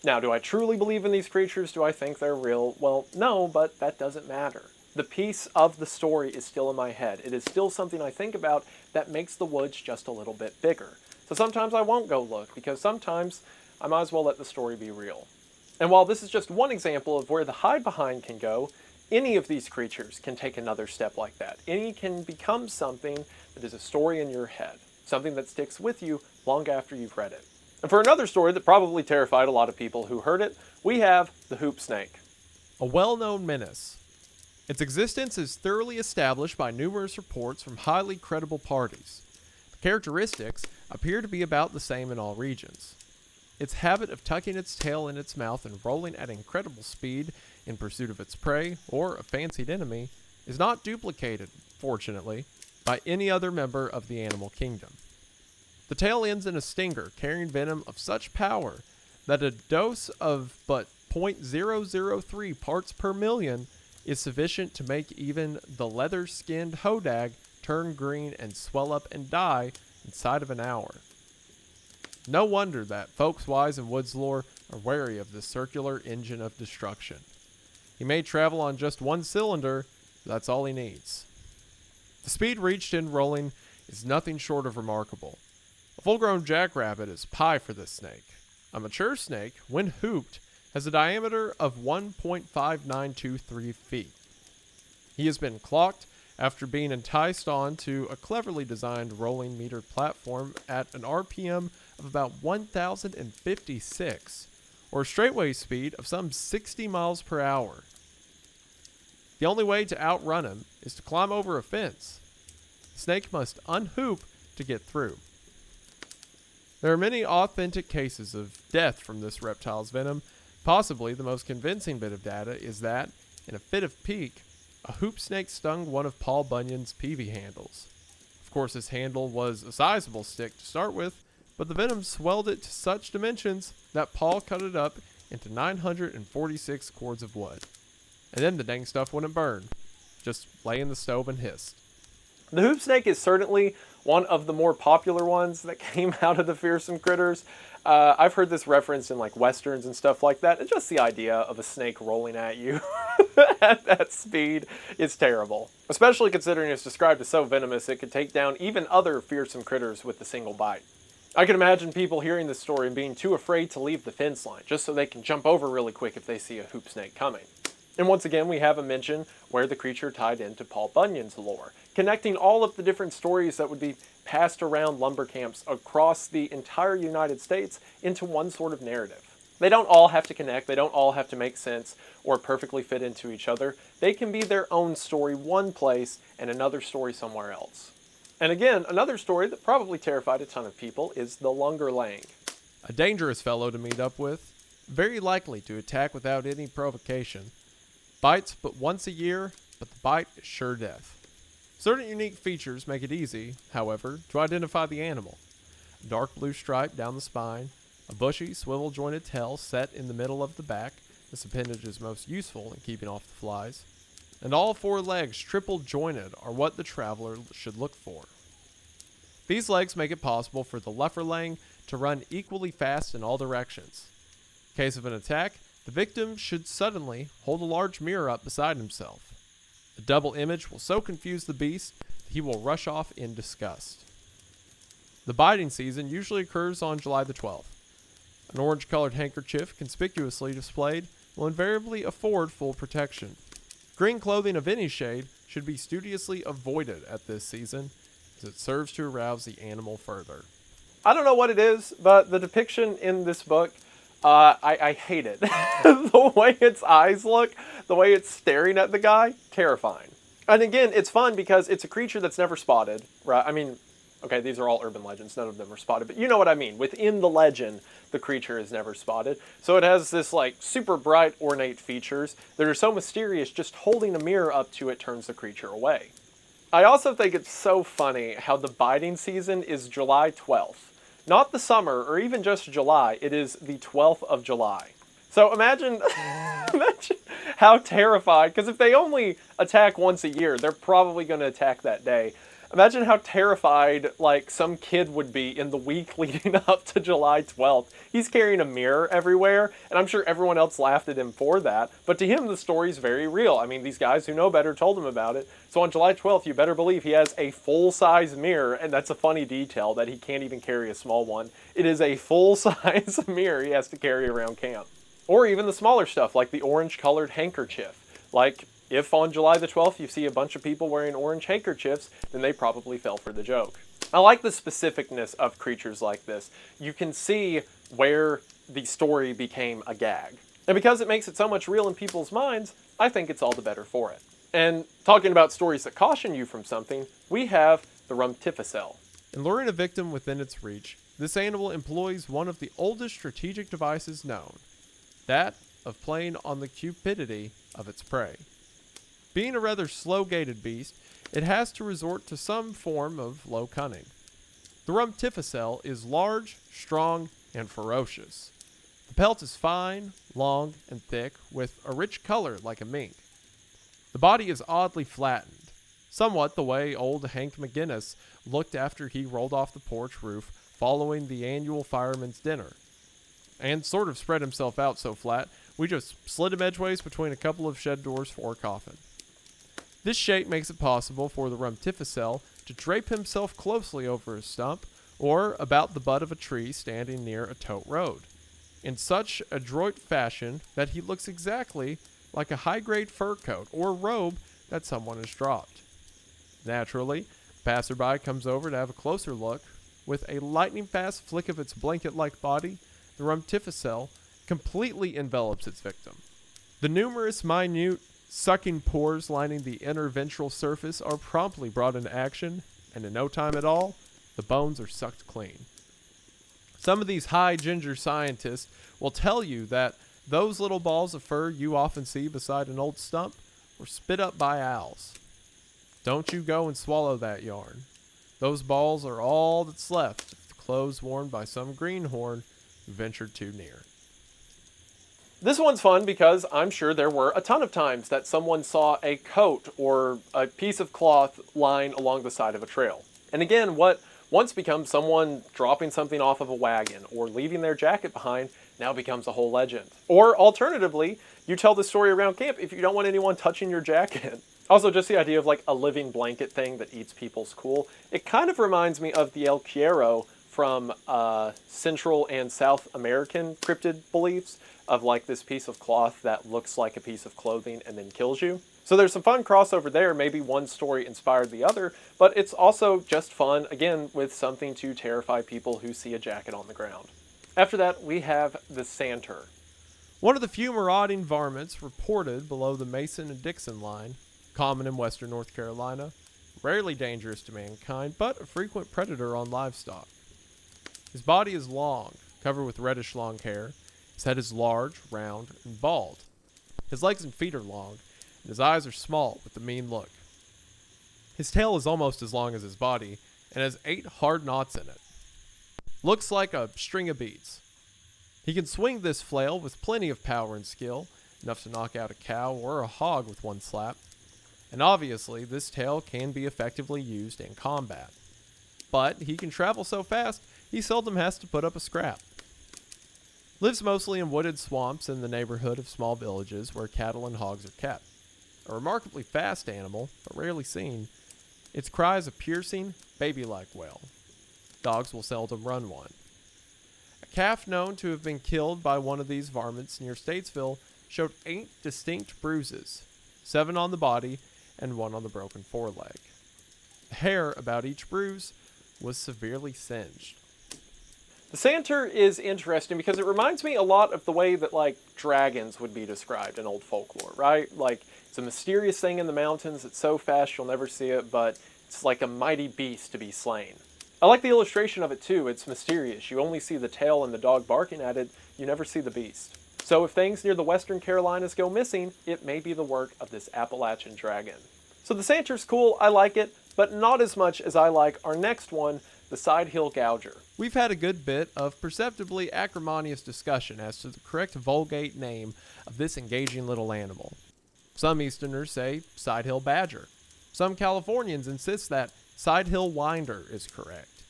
Now, do I truly believe in these creatures? Do I think they're real? Well, no, but that doesn't matter. The piece of the story is still in my head. It is still something I think about that makes the woods just a little bit bigger. So sometimes I won't go look, because sometimes I might as well let the story be real. And while this is just one example of where the hide behind can go, any of these creatures can take another step like that. Any can become something that is a story in your head, something that sticks with you long after you've read it. And for another story that probably terrified a lot of people who heard it, we have the hoop snake. A well-known menace. Its existence is thoroughly established by numerous reports from highly credible parties. The characteristics appear to be about the same in all regions. Its habit of tucking its tail in its mouth and rolling at incredible speed in pursuit of its prey or a fancied enemy is not duplicated, fortunately, by any other member of the animal kingdom. The tail ends in a stinger carrying venom of such power that a dose of but 0.003 parts per million is sufficient to make even the leather-skinned hodag turn green and swell up and die inside of an hour. No wonder that folks wise in woods lore are wary of this circular engine of destruction. He may travel on just one cylinder, but that's all he needs. The speed reached in rolling is nothing short of remarkable. A full-grown jackrabbit is pie for this snake. A mature snake, when hooped, has a diameter of 1.5923 feet. He has been clocked after being enticed on to a cleverly designed rolling meter platform at an RPM of about 1,056, or a straightaway speed of some 60 miles per hour. The only way to outrun him is to climb over a fence. The snake must unhoop to get through. There are many authentic cases of death from this reptile's venom. Possibly the most convincing bit of data is that, in a fit of pique, a hoop snake stung one of Paul Bunyan's peavey handles. Of course, his handle was a sizable stick to start with, but the venom swelled it to such dimensions that Paul cut it up into 946 cords of wood. And then the dang stuff wouldn't burn. Just lay in the stove and hissed. The hoop snake is certainly one of the more popular ones that came out of the fearsome critters. I've heard this referenced in like westerns and stuff like that, and just the idea of a snake rolling at you at that speed is terrible. Especially considering it's described as so venomous it could take down even other fearsome critters with a single bite. I can imagine people hearing this story and being too afraid to leave the fence line, just so they can jump over really quick if they see a hoop snake coming. And once again, we have a mention where the creature tied into Paul Bunyan's lore, connecting all of the different stories that would be passed around lumber camps across the entire United States into one sort of narrative. They don't all have to connect, they don't all have to make sense or perfectly fit into each other. They can be their own story one place and another story somewhere else. And again, another story that probably terrified a ton of people is the Lunger Lang. A dangerous fellow to meet up with, very likely to attack without any provocation. Bites but once a year, but the bite is sure death. Certain unique features make it easy, however, to identify the animal. A dark blue stripe down the spine, a bushy, swivel-jointed tail set in the middle of the back. This appendage is most useful in keeping off the flies. And all four legs triple-jointed are what the traveler should look for. These legs make it possible for the Lefferlang to run equally fast in all directions. In case of an attack, the victim should suddenly hold a large mirror up beside himself. The double image will so confuse the beast that he will rush off in disgust. The biting season usually occurs on July the 12th. An orange-colored handkerchief conspicuously displayed will invariably afford full protection. Green clothing of any shade should be studiously avoided at this season, as it serves to arouse the animal further. I don't know what it is, but the depiction in this book, I hate it. The way its eyes look, the way it's staring at the guy, terrifying. And again, it's fun because it's a creature that's never spotted, right? I mean, okay, these are all urban legends, none of them are spotted, but you know what I mean. Within the legend, the creature is never spotted. So it has this like super bright, ornate features that are so mysterious, just holding a mirror up to it turns the creature away. I also think it's so funny how the biting season is July 12th. Not the summer or even just July, it is the 12th of July. So imagine, imagine how terrified, because if they only attack once a year, they're probably going to attack that day. Imagine how terrified, like, some kid would be in the week leading up to July 12th. He's carrying a mirror everywhere, and I'm sure everyone else laughed at him for that. But to him, the story's very real. I mean, these guys who know better told him about it. So on July 12th, you better believe he has a full-size mirror, and that's a funny detail that he can't even carry a small one. It is a full-size mirror he has to carry around camp. Or even the smaller stuff, like the orange-colored handkerchief. Like, if on July the 12th you see a bunch of people wearing orange handkerchiefs, then they probably fell for the joke. I like the specificness of creatures like this. You can see where the story became a gag. And because it makes it so much real in people's minds, I think it's all the better for it. And talking about stories that caution you from something, we have the rumtificel. In luring a victim within its reach, this animal employs one of the oldest strategic devices known, that of playing on the cupidity of its prey. Being a rather slow-gaited beast, it has to resort to some form of low cunning. The rumtificel is large, strong, and ferocious. The pelt is fine, long, and thick, with a rich color like a mink. The body is oddly flattened, somewhat the way old Hank McGinnis looked after he rolled off the porch roof following the annual fireman's dinner, and sort of spread himself out so flat we just slid him edgeways between a couple of shed doors for a coffin. This shape makes it possible for the rumtificel to drape himself closely over a stump or about the butt of a tree standing near a tote road, in such adroit fashion that he looks exactly like a high-grade fur coat or robe that someone has dropped. Naturally, the passerby comes over to have a closer look. With a lightning-fast flick of its blanket-like body, the rumtificel completely envelops its victim. The numerous minute sucking pores lining the inner ventral surface are promptly brought into action, and in no time at all, the bones are sucked clean. Some of these high ginger scientists will tell you that those little balls of fur you often see beside an old stump were spit up by owls. Don't you go and swallow that yarn. Those balls are all that's left of the clothes worn by some greenhorn who ventured too near. This one's fun because I'm sure there were a ton of times that someone saw a coat or a piece of cloth lying along the side of a trail. And again, what once becomes someone dropping something off of a wagon or leaving their jacket behind now becomes a whole legend. Or alternatively, you tell the story around camp if you don't want anyone touching your jacket. Also, just the idea of like a living blanket thing that eats people's cool. It kind of reminds me of the El Quiero from Central and South American cryptid beliefs of like this piece of cloth that looks like a piece of clothing and then kills you. So there's some fun crossover there. Maybe one story inspired the other, but it's also just fun, again, with something to terrify people who see a jacket on the ground. After that, we have the santer. One of the few marauding varmints reported below the Mason and Dixon line, common in western North Carolina, rarely dangerous to mankind, but a frequent predator on livestock. His body is long, covered with reddish long hair. His head is large, round, and bald. His legs and feet are long, and his eyes are small with a mean look. His tail is almost as long as his body, and has 8 hard knots in it. Looks like a string of beads. He can swing this flail with plenty of power and skill, enough to knock out a cow or a hog with one slap. And obviously, this tail can be effectively used in combat. But he can travel so fast, he seldom has to put up a scrap. Lives mostly in wooded swamps in the neighborhood of small villages where cattle and hogs are kept. A remarkably fast animal, but rarely seen, its cry is a piercing, baby-like wail. Dogs will seldom run one. A calf known to have been killed by one of these varmints near Statesville showed 8 distinct bruises, 7 on the body and 1 on the broken foreleg. The hair about each bruise was severely singed. The santer is interesting because it reminds me a lot of the way that like dragons would be described in old folklore, right? Like it's a mysterious thing in the mountains, it's so fast you'll never see it, but it's like a mighty beast to be slain. I like the illustration of it too, it's mysterious. You only see the tail and the dog barking at it, you never see the beast. So if things near the Western Carolinas go missing, it may be the work of this Appalachian dragon. So the santer's cool, I like it, but not as much as I like our next one, the side hill gouger. We've had a good bit of perceptibly acrimonious discussion as to the correct Vulgate name of this engaging little animal. Some Easterners say side hill badger. Some Californians insist that side hill winder is correct.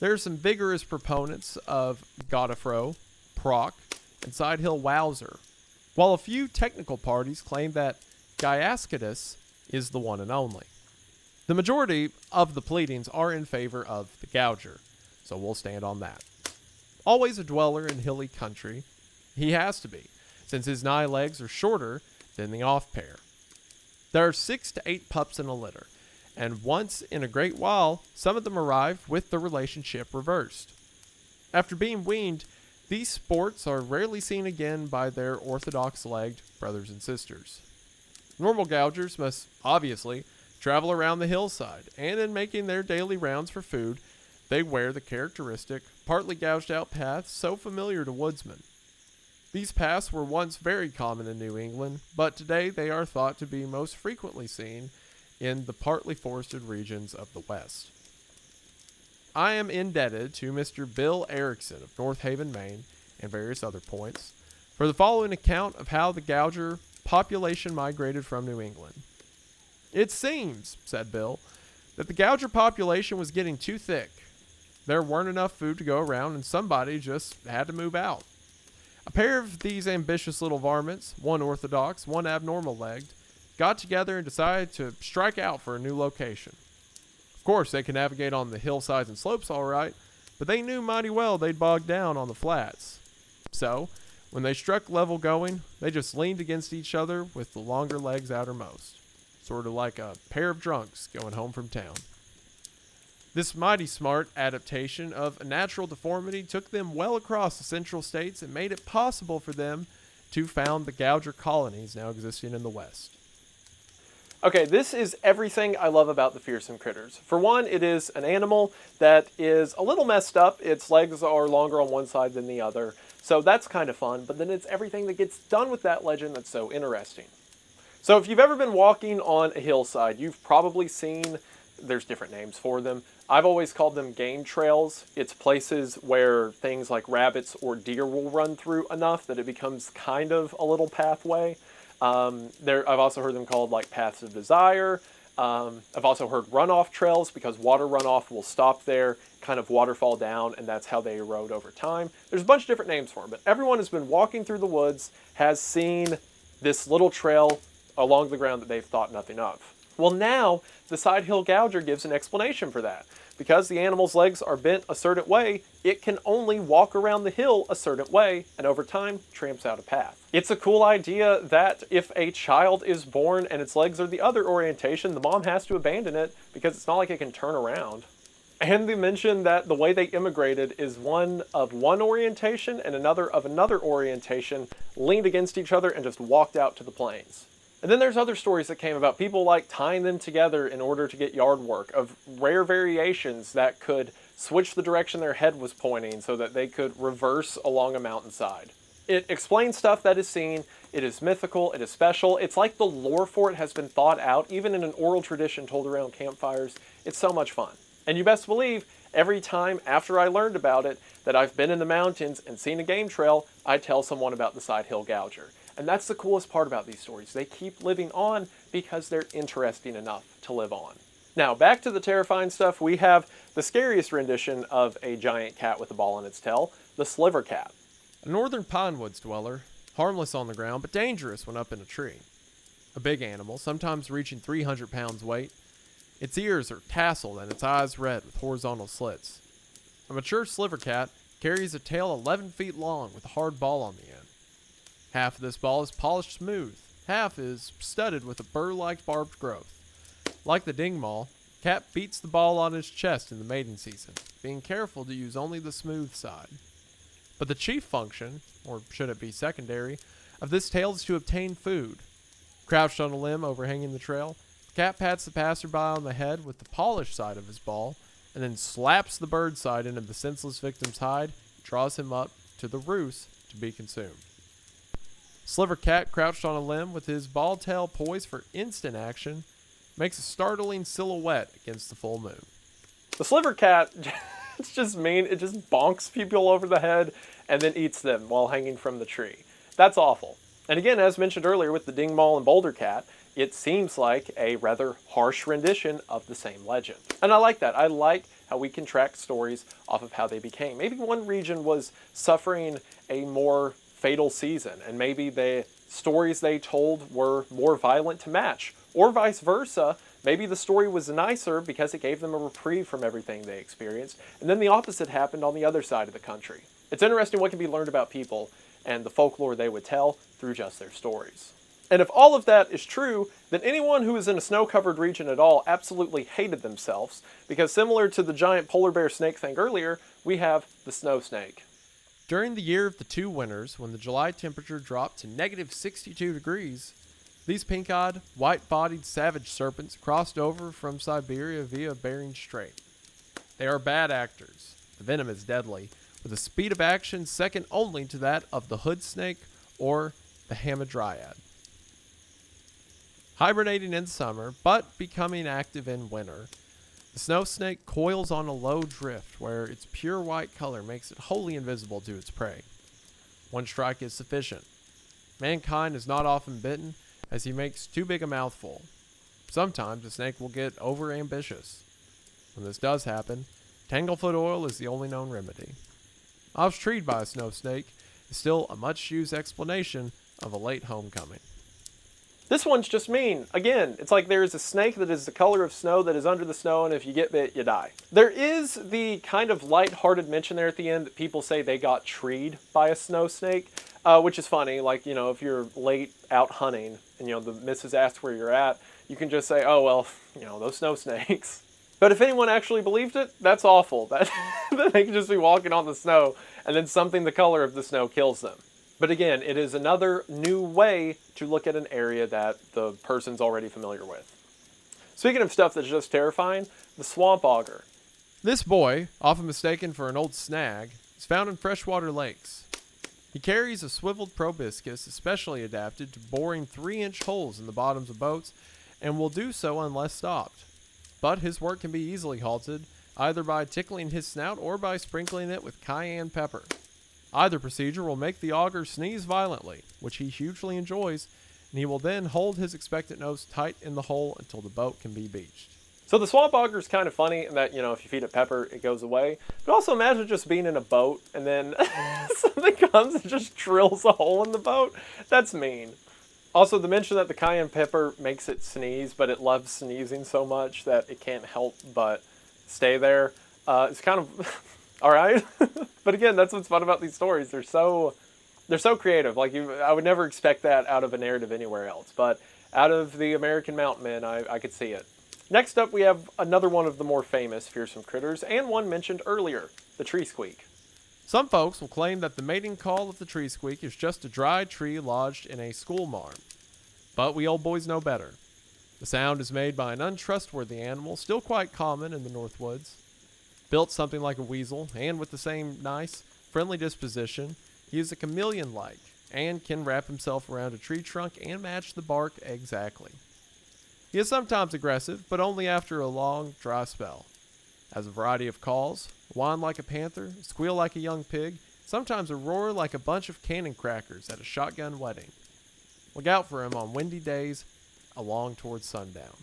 There are some vigorous proponents of Godefroy, Proc, and side hill wowser, while a few technical parties claim that Gyascatus is the one and only. The majority of the pleadings are in favor of the gouger, so we'll stand on that. Always a dweller in hilly country, he has to be, since his nigh legs are shorter than the off pair. There are 6 to 8 pups in a litter, and once in a great while, some of them arrive with the relationship reversed. After being weaned, these sports are rarely seen again by their orthodox-legged brothers and sisters. Normal gougers must, obviously, travel around the hillside, and in making their daily rounds for food, they wear the characteristic, partly gouged out paths so familiar to woodsmen. These paths were once very common in New England, but today they are thought to be most frequently seen in the partly forested regions of the West. I am indebted to Mr. Bill Erickson of North Haven, Maine, and various other points, for the following account of how the gouger population migrated from New England. It seems, said Bill, that the gouger population was getting too thick. There weren't enough food to go around, and somebody just had to move out. A pair of these ambitious little varmints, one orthodox, one abnormal-legged, got together and decided to strike out for a new location. Of course, they could navigate on the hillsides and slopes all right, but they knew mighty well they'd bog down on the flats. So, when they struck level going, they just leaned against each other with the longer legs outermost, sort of like a pair of drunks going home from town. This mighty smart adaptation of a natural deformity took them well across the central states and made it possible for them to found the gouger colonies now existing in the West. Okay, this is everything I love about the fearsome critters. For one, it is an animal that is a little messed up. Its legs are longer on one side than the other, so that's kind of fun, but then it's everything that gets done with that legend that's so interesting. So if you've ever been walking on a hillside, you've probably seen, there's different names for them. I've always called them game trails. It's places where things like rabbits or deer will run through enough that it becomes kind of a little pathway. I've also heard them called like paths of desire. I've also heard runoff trails because water runoff will stop there, kind of waterfall down, and that's how they erode over time. There's a bunch of different names for them, but everyone has been walking through the woods, has seen this little trail along the ground that they've thought nothing of. Well, now the side hill gouger gives an explanation for that. Because the animal's legs are bent a certain way, it can only walk around the hill a certain way, and over time, tramps out a path. It's a cool idea that if a child is born and its legs are the other orientation, the mom has to abandon it because it's not like it can turn around. And they mention that the way they immigrated is one of one orientation and another of another orientation, leaned against each other and just walked out to the plains. And then there's other stories that came about people like tying them together in order to get yard work, of rare variations that could switch the direction their head was pointing so that they could reverse along a mountainside. It explains stuff that is seen, it is mythical, it is special. It's like the lore for it has been thought out, even in an oral tradition told around campfires. It's so much fun. And you best believe, every time after I learned about it, that I've been in the mountains and seen a game trail, I tell someone about the side hill gouger. And that's the coolest part about these stories. They keep living on because they're interesting enough to live on. Now, back to the terrifying stuff, we have the scariest rendition of a giant cat with a ball in its tail, the sliver cat. A northern pine woods dweller, harmless on the ground but dangerous when up in a tree. A big animal, sometimes reaching 300 pounds weight. Its ears are tasseled and its eyes red with horizontal slits. A mature sliver cat carries a tail 11 feet long with a hard ball on the end. Half of this ball is polished smooth, half is studded with a burr-like barbed growth. Like the dingmaw, cat beats the ball on his chest in the mating season, being careful to use only the smooth side. But the chief function, or should it be secondary, of this tail is to obtain food. Crouched on a limb overhanging the trail, cat pats the passerby on the head with the polished side of his ball, and then slaps the bird side into the senseless victim's hide and draws him up to the roost to be consumed. Sliver cat, crouched on a limb with his ball tail poised for instant action, makes a startling silhouette against the full moon. The sliver cat, it's just mean. It just bonks people over the head and then eats them while hanging from the tree. That's awful. And again, as mentioned earlier with the dingmall and boulder cat, it seems like a rather harsh rendition of the same legend. And I like that. I like how we can track stories off of how they became. Maybe one region was suffering a more fatal season, and maybe the stories they told were more violent to match. Or vice versa, maybe the story was nicer because it gave them a reprieve from everything they experienced, and then the opposite happened on the other side of the country. It's interesting what can be learned about people and the folklore they would tell through just their stories. And if all of that is true, then anyone who is in a snow-covered region at all absolutely hated themselves, because similar to the giant polar bear snake thing earlier, we have the snow snake. During the year of the two winters, when the July temperature dropped to negative 62 degrees, these pink-eyed, white-bodied savage serpents crossed over from Siberia via Bering Strait. They are bad actors. The venom is deadly, with a speed of action second only to that of the hood snake or the hamadryad. Hibernating in summer, but becoming active in winter, the snow snake coils on a low drift where its pure white color makes it wholly invisible to its prey. One strike is sufficient. Mankind is not often bitten, as he makes too big a mouthful. Sometimes the snake will get over-ambitious. When this does happen, tanglefoot oil is the only known remedy. I was treed by a snow snake is still a much-used explanation of a late homecoming. This one's just mean. Again, it's like there is a snake that is the color of snow that is under the snow, and if you get bit, you die. There is the kind of light-hearted mention there at the end that people say they got treed by a snow snake, which is funny. Like, you know, if you're late out hunting and, you know, the missus asks where you're at, you can just say, oh, well, you know, those snow snakes. But if anyone actually believed it, that's awful. That they can just be walking on the snow, and then something the color of the snow kills them. But again, it is another new way to look at an area that the person's already familiar with. Speaking of stuff that's just terrifying, the swamp auger. This boy, often mistaken for an old snag, is found in freshwater lakes. He carries a swiveled proboscis especially adapted to boring 3-inch holes in the bottoms of boats, and will do so unless stopped. But his work can be easily halted, either by tickling his snout or by sprinkling it with cayenne pepper. Either procedure will make the auger sneeze violently, which he hugely enjoys, and he will then hold his expectant nose tight in the hole until the boat can be beached. So the swamp auger is kind of funny in that, you know, if you feed it pepper, it goes away. But also imagine just being in a boat and then something comes and just drills a hole in the boat. That's mean. Also, the mention that the cayenne pepper makes it sneeze, but it loves sneezing so much that it can't help but stay there. It's kind of... all right. But again, that's what's fun about these stories. They're so creative. Like, I would never expect that out of a narrative anywhere else. But out of the American Mountain Men, I could see it. Next up, we have another one of the more famous fearsome critters, and one mentioned earlier, the tree squeak. Some folks will claim that the mating call of the tree squeak is just a dry tree lodged in a school marm. But we old boys know better. The sound is made by an untrustworthy animal, still quite common in the North Woods. Built something like a weasel, and with the same nice, friendly disposition, he is a chameleon-like, and can wrap himself around a tree trunk and match the bark exactly. He is sometimes aggressive, but only after a long, dry spell. Has a variety of calls, whine like a panther, squeal like a young pig, sometimes a roar like a bunch of cannon crackers at a shotgun wedding. Look out for him on windy days along towards sundown.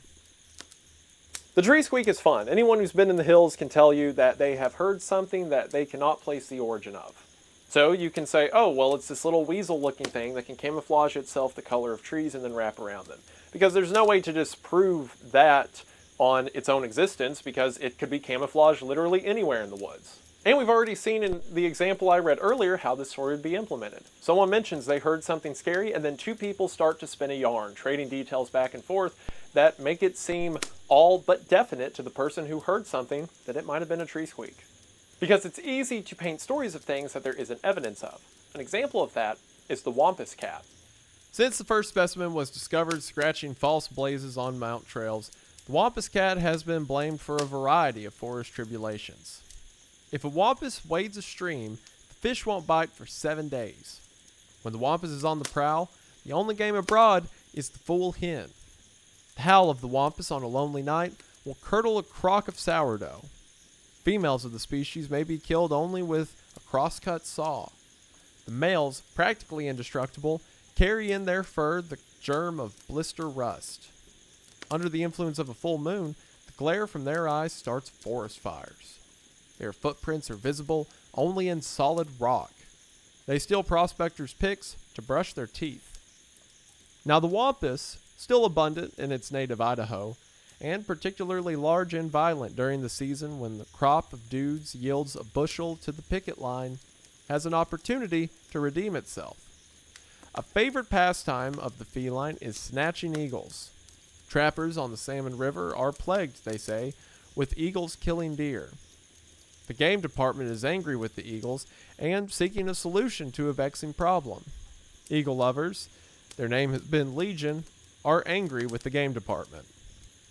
The tree squeak is fun. Anyone who's been in the hills can tell you that they have heard something that they cannot place the origin of. So you can say, oh, well, it's this little weasel-looking thing that can camouflage itself the color of trees and then wrap around them. Because there's no way to disprove that on its own existence, because it could be camouflaged literally anywhere in the woods. And we've already seen in the example I read earlier how this story would be implemented. Someone mentions they heard something scary, and then two people start to spin a yarn, trading details back and forth that make it seem all but definite to the person who heard something that it might have been a tree squeak. Because it's easy to paint stories of things that there isn't evidence of. An example of that is the wampus cat. Since the first specimen was discovered scratching false blazes on mount trails, the wampus cat has been blamed for a variety of forest tribulations. If a wampus wades a stream, the fish won't bite for 7 days. When the wampus is on the prowl, the only game abroad is the fool hen. The howl of the wampus on a lonely night will curdle a crock of sourdough. Females of the species may be killed only with a crosscut saw. The males, practically indestructible, carry in their fur the germ of blister rust. Under the influence of a full moon, the glare from their eyes starts forest fires. Their footprints are visible only in solid rock. They steal prospectors' picks to brush their teeth. Now the wampus, still abundant in its native Idaho, and particularly large and violent during the season when the crop of dudes yields a bushel to the picket line, has an opportunity to redeem itself. A favorite pastime of the feline is snatching eagles. Trappers on the Salmon River are plagued, they say, with eagles killing deer. The game department is angry with the eagles and seeking a solution to a vexing problem. Eagle lovers, their name has been Legion, are angry with the game department.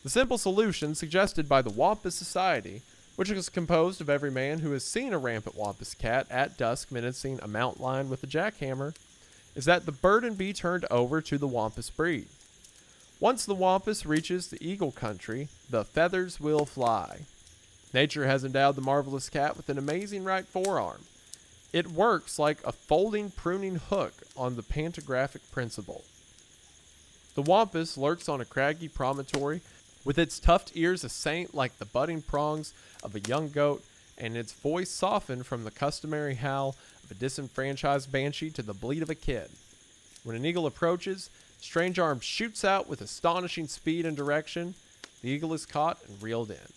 The simple solution suggested by the Wampus Society, which is composed of every man who has seen a rampant wampus cat at dusk menacing a mountain lion with a jackhammer, is that the burden be turned over to the wampus breed. Once the wampus reaches the eagle country, the feathers will fly. Nature has endowed the marvelous cat with an amazing right forearm. It works like a folding pruning hook on the pantographic principle. The wampus lurks on a craggy promontory, with its tufted ears a saint like the budding prongs of a young goat, and its voice softened from the customary howl of a disenfranchised banshee to the bleat of a kid. When an eagle approaches, Strange Arm shoots out with astonishing speed and direction. The eagle is caught and reeled in.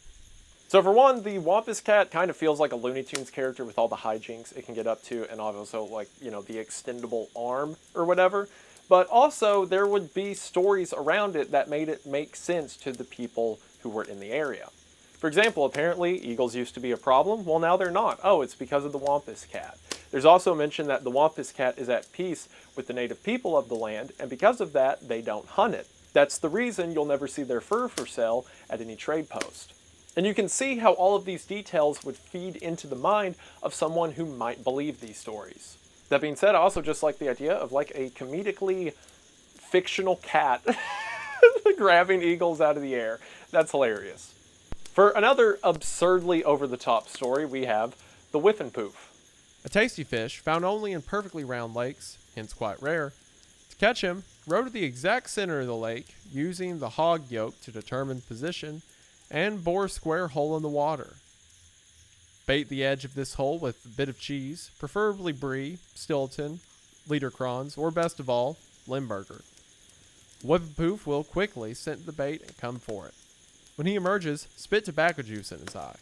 So for one, the Wampus Cat kind of feels like a Looney Tunes character with all the hijinks it can get up to, and also like, the extendable arm or whatever. But also there would be stories around it that made it make sense to the people who were in the area. For example, apparently eagles used to be a problem. Well, now they're not. Oh, it's because of the Wampus Cat. There's also mention that the Wampus Cat is at peace with the native people of the land, and because of that, they don't hunt it. That's the reason you'll never see their fur for sale at any trade post. And you can see how all of these details would feed into the mind of someone who might believe these stories. That being said, I also just like the idea of like a comedically fictional cat grabbing eagles out of the air. That's hilarious. For another absurdly over-the-top story, we have the Whiffenpoof. A tasty fish found only in perfectly round lakes, hence quite rare. To catch him, row to the exact center of the lake, using the hog yoke to determine position, and bore a square hole in the water. Bait the edge of this hole with a bit of cheese, preferably brie, Stilton, Liederkranz, or best of all, Limburger. Whiffenpoof will quickly scent the bait and come for it. When he emerges, spit tobacco juice in his eye.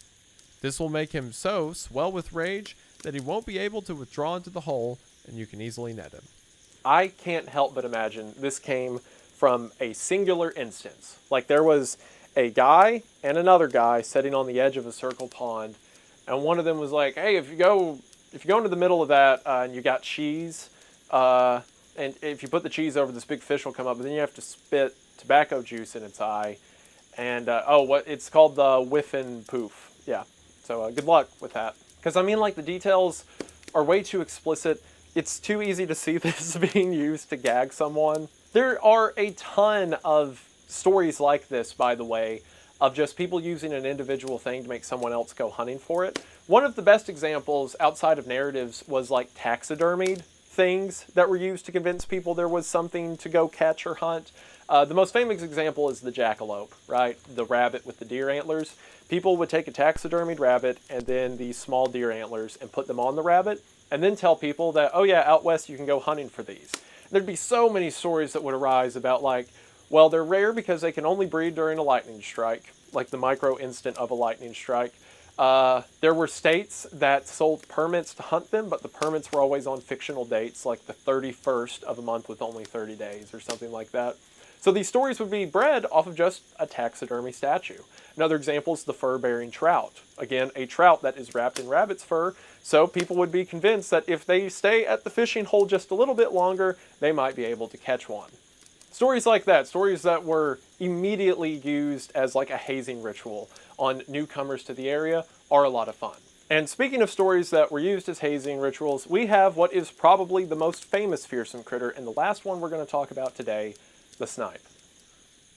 This will make him so swell with rage that he won't be able to withdraw into the hole, and you can easily net him. I can't help but imagine this came from a singular instance. Like there was a guy and another guy sitting on the edge of a circle pond, and one of them was like, hey, if you go into the middle of that and you got cheese, and if you put the cheese over, this big fish will come up, but then you have to spit tobacco juice in its eye. And, it's called the Whiffenpoof. Yeah, so good luck with that. Because, like, the details are way too explicit. It's too easy to see this being used to gag someone. There are a ton of stories like this, by the way, of just people using an individual thing to make someone else go hunting for it. One of the best examples outside of narratives was, like, taxidermied things that were used to convince people there was something to go catch or hunt. The most famous example is the jackalope, right? The rabbit with the deer antlers. People would take a taxidermied rabbit and then these small deer antlers and put them on the rabbit and then tell people that, oh yeah, out west you can go hunting for these. There'd be so many stories that would arise about like, well, they're rare because they can only breed during a lightning strike, like the micro instant of a lightning strike. There were states that sold permits to hunt them, but the permits were always on fictional dates, like the 31st of a month with only 30 days or something like that. So these stories would be bred off of just a taxidermy statue. Another example is the fur-bearing trout. Again, a trout that is wrapped in rabbit's fur, so people would be convinced that if they stay at the fishing hole just a little bit longer, they might be able to catch one. Stories like that, stories that were immediately used as like a hazing ritual on newcomers to the area, are a lot of fun. And speaking of stories that were used as hazing rituals, we have what is probably the most famous fearsome critter, and the last one we're going to talk about today, the snipe.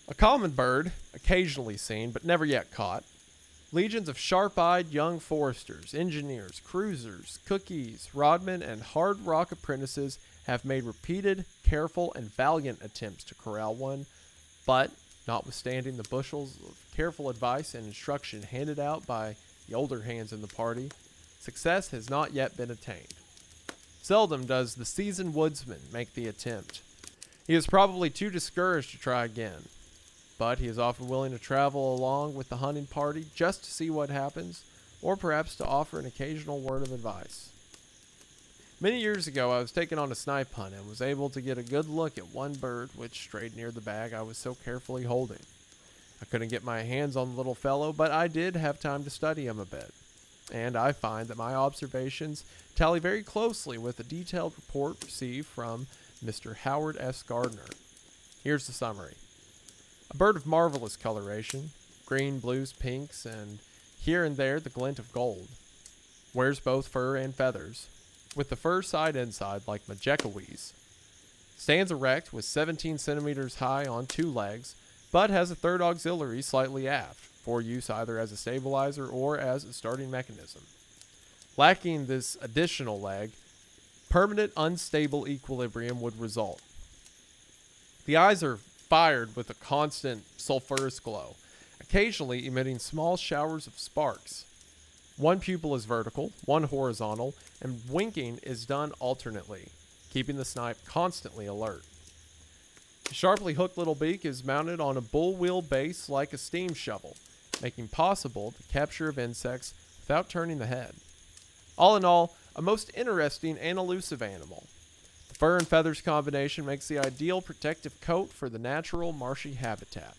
A common bird, occasionally seen but never yet caught. Legions of sharp-eyed young foresters, engineers, cruisers, cookies, rodmen, and hard rock apprentices have made repeated, careful, and valiant attempts to corral one, but, notwithstanding the bushels of careful advice and instruction handed out by the older hands in the party, success has not yet been attained. Seldom does the seasoned woodsman make the attempt. He is probably too discouraged to try again, but he is often willing to travel along with the hunting party just to see what happens, or perhaps to offer an occasional word of advice. Many years ago, I was taken on a snipe hunt and was able to get a good look at one bird which strayed near the bag I was so carefully holding. I couldn't get my hands on the little fellow, but I did have time to study him a bit, and I find that my observations tally very closely with a detailed report received from Mr. Howard S. Gardner. Here's the summary. A bird of marvelous coloration, green, blues, pinks, and here and there the glint of gold. Wears both fur and feathers, with the fur side inside like Majekawees. Stands erect with 17 centimeters high on 2 legs, but has a third auxiliary slightly aft, for use either as a stabilizer or as a starting mechanism. Lacking this additional leg, permanent unstable equilibrium would result. The eyes are fired with a constant sulfurous glow, occasionally emitting small showers of sparks. One pupil is vertical, one horizontal, and winking is done alternately, keeping the snipe constantly alert. The sharply hooked little beak is mounted on a bull wheel base like a steam shovel, making possible the capture of insects without turning the head. All in all, a most interesting and elusive animal. The fur and feathers combination makes the ideal protective coat for the natural marshy habitat.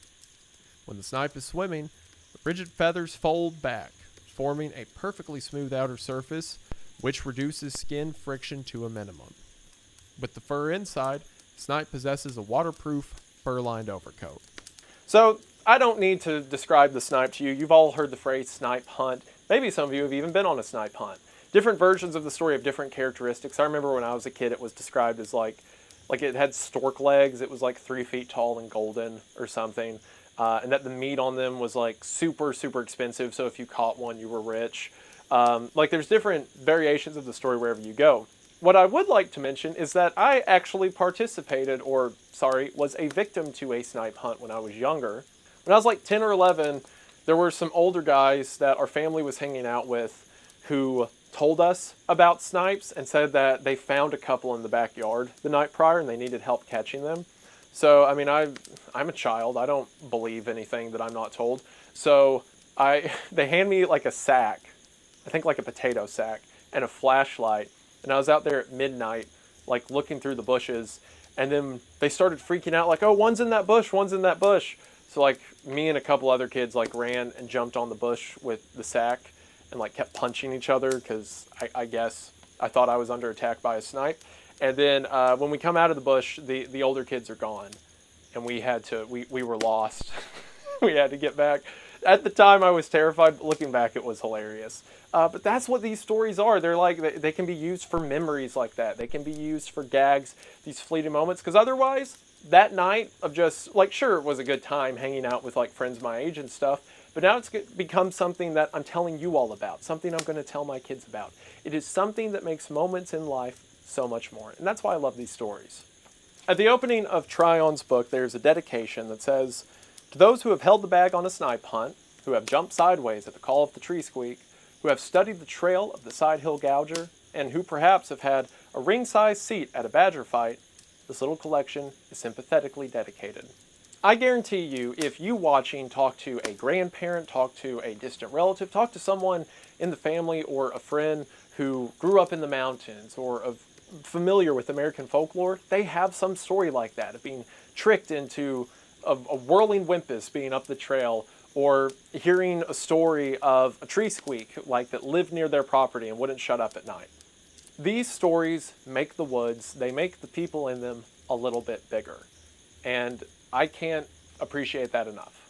When the snipe is swimming, the rigid feathers fold back, forming a perfectly smooth outer surface, which reduces skin friction to a minimum. With the fur inside, the snipe possesses a waterproof, fur-lined overcoat. So, I don't need to describe the snipe to you. You've all heard the phrase snipe hunt. Maybe some of you have even been on a snipe hunt. Different versions of the story have different characteristics. I remember when I was a kid, it was described as like it had stork legs. It was like 3 feet tall and golden or something. And that the meat on them was like super, super expensive. So if you caught one, you were rich. There's different variations of the story wherever you go. What I would like to mention is that I actually was a victim to a snipe hunt when I was younger. When I was like 10 or 11, there were some older guys that our family was hanging out with who told us about snipes and said that they found a couple in the backyard the night prior and they needed help catching them. So, I mean, I'm a child. I don't believe anything that I'm not told. So they hand me like a sack, I think like a potato sack, and a flashlight. And I was out there at midnight, like looking through the bushes. And then they started freaking out like, oh, one's in that bush, one's in that bush. So like me and a couple other kids like ran and jumped on the bush with the sack and like kept punching each other because I guess I thought I was under attack by a snipe. And then when we come out of the bush, the older kids are gone, and we were lost. We had to get back. At the time, I was terrified, but looking back, it was hilarious. But that's what these stories are. They're like, they can be used for memories like that. They can be used for gags, these fleeting moments, because otherwise, that night of just, like, sure, it was a good time hanging out with, like, friends my age and stuff, but now it's become something that I'm telling you all about, something I'm going to tell my kids about. It is something that makes moments in life so much more, and that's why I love these stories. At the opening of Tryon's book, there's a dedication that says, "To those who have held the bag on a snipe hunt, who have jumped sideways at the call of the tree squeak, who have studied the trail of the side hill gouger, and who perhaps have had a ring-sized seat at a badger fight, this little collection is sympathetically dedicated." I guarantee you, if you watching talk to a grandparent, talk to a distant relative, talk to someone in the family or a friend who grew up in the mountains or familiar with American folklore, they have some story like that, of being tricked into a whirling whimpus being up the trail, or hearing a story of a tree squeak like that lived near their property and wouldn't shut up at night. These stories make the woods, they make the people in them a little bit bigger. And I can't appreciate that enough.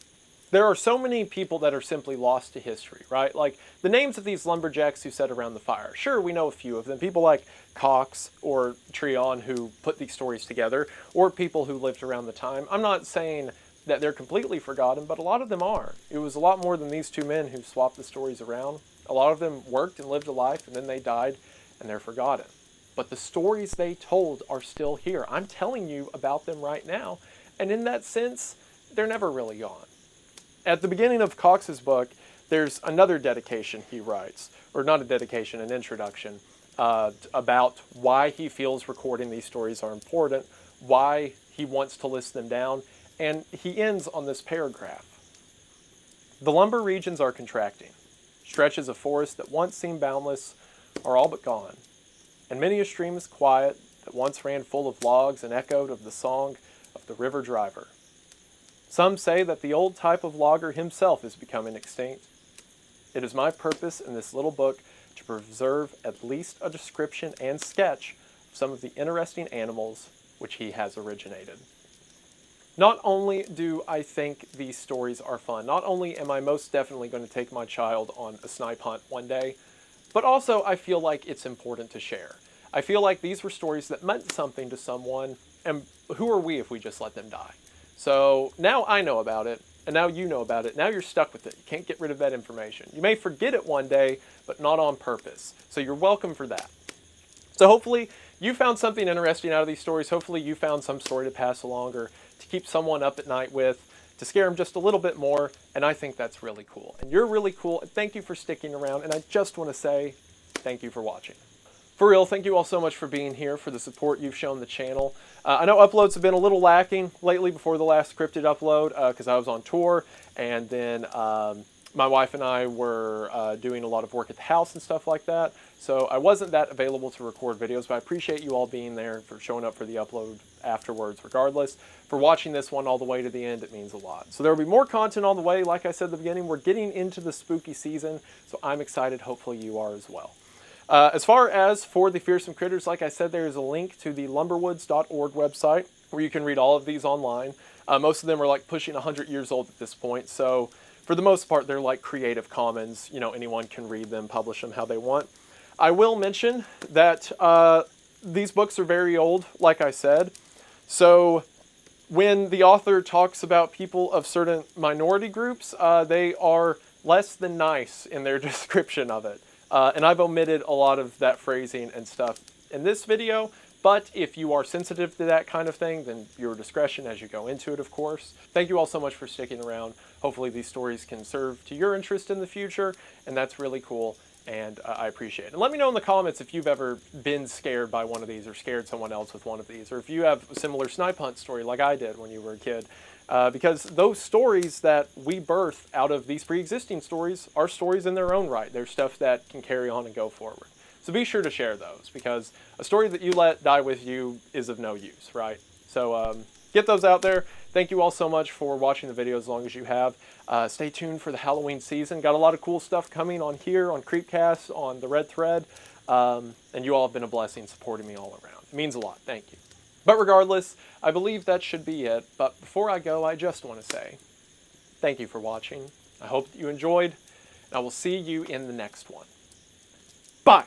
There are so many people that are simply lost to history, right? Like the names of these lumberjacks who sat around the fire. Sure, we know a few of them. People like Cox or Tryon who put these stories together, or people who lived around the time. I'm not saying that they're completely forgotten, but a lot of them are. It was a lot more than these two men who swapped the stories around. A lot of them worked and lived a life, and then they died, and they're forgotten. But the stories they told are still here. I'm telling you about them right now, and in that sense, they're never really gone. At the beginning of Cox's book, there's another dedication he writes, or not a dedication, an introduction, about why he feels recording these stories are important, why he wants to list them down, and he ends on this paragraph. The lumber regions are contracting. Stretches of forest that once seemed boundless are all but gone, and many a stream is quiet that once ran full of logs and echoed of the song of the river driver. Some say that the old type of logger himself is becoming extinct. It is my purpose in this little book to preserve at least a description and sketch of some of the interesting animals which he has originated. Not only do I think these stories are fun, not only am I most definitely going to take my child on a snipe hunt one day, but also I feel like it's important to share. I feel like these were stories that meant something to someone, and who are we if we just let them die? So now I know about it, and now you know about it. Now you're stuck with it. You can't get rid of that information. You may forget it one day, but not on purpose. So you're welcome for that. So hopefully you found something interesting out of these stories. Hopefully you found some story to pass along or to keep someone up at night with, to scare them just a little bit more, and I think that's really cool. And you're really cool, and thank you for sticking around, and I just want to say thank you for watching. For real, thank you all so much for being here, for the support you've shown the channel. I know uploads have been a little lacking lately before the last scripted upload because I was on tour, and then my wife and I were doing a lot of work at the house and stuff like that, so I wasn't that available to record videos, but I appreciate you all being there, for showing up for the upload afterwards regardless. For watching this one all the way to the end, it means a lot. So there will be more content on the way. Like I said at the beginning, we're getting into the spooky season, so I'm excited. Hopefully you are as well. As far as for the Fearsome Critters, like I said, there is a link to the lumberwoods.org website where you can read all of these online. Most of them are like pushing 100 years old at this point, so for the most part, they're like Creative Commons. You know, anyone can read them, publish them how they want. I will mention that these books are very old, like I said, so when the author talks about people of certain minority groups, they are less than nice in their description of it. And I've omitted a lot of that phrasing and stuff in this video, but if you are sensitive to that kind of thing, then your discretion as you go into it, of course. Thank you all so much for sticking around. Hopefully these stories can serve to your interest in the future, and that's really cool, and I appreciate it. And let me know in the comments if you've ever been scared by one of these or scared someone else with one of these, or if you have a similar snipe hunt story like I did when you were a kid. Because those stories that we birth out of these pre-existing stories are stories in their own right. They're stuff that can carry on and go forward. So be sure to share those, because a story that you let die with you is of no use, right? So get those out there. Thank you all so much for watching the video as long as you have. Stay tuned for the Halloween season. Got a lot of cool stuff coming on here, on CreepCast, on the Red Thread. And you all have been a blessing supporting me all around. It means a lot. Thank you. But regardless, I believe that should be it. But before I go, I just want to say thank you for watching. I hope that you enjoyed, and I will see you in the next one. Bye!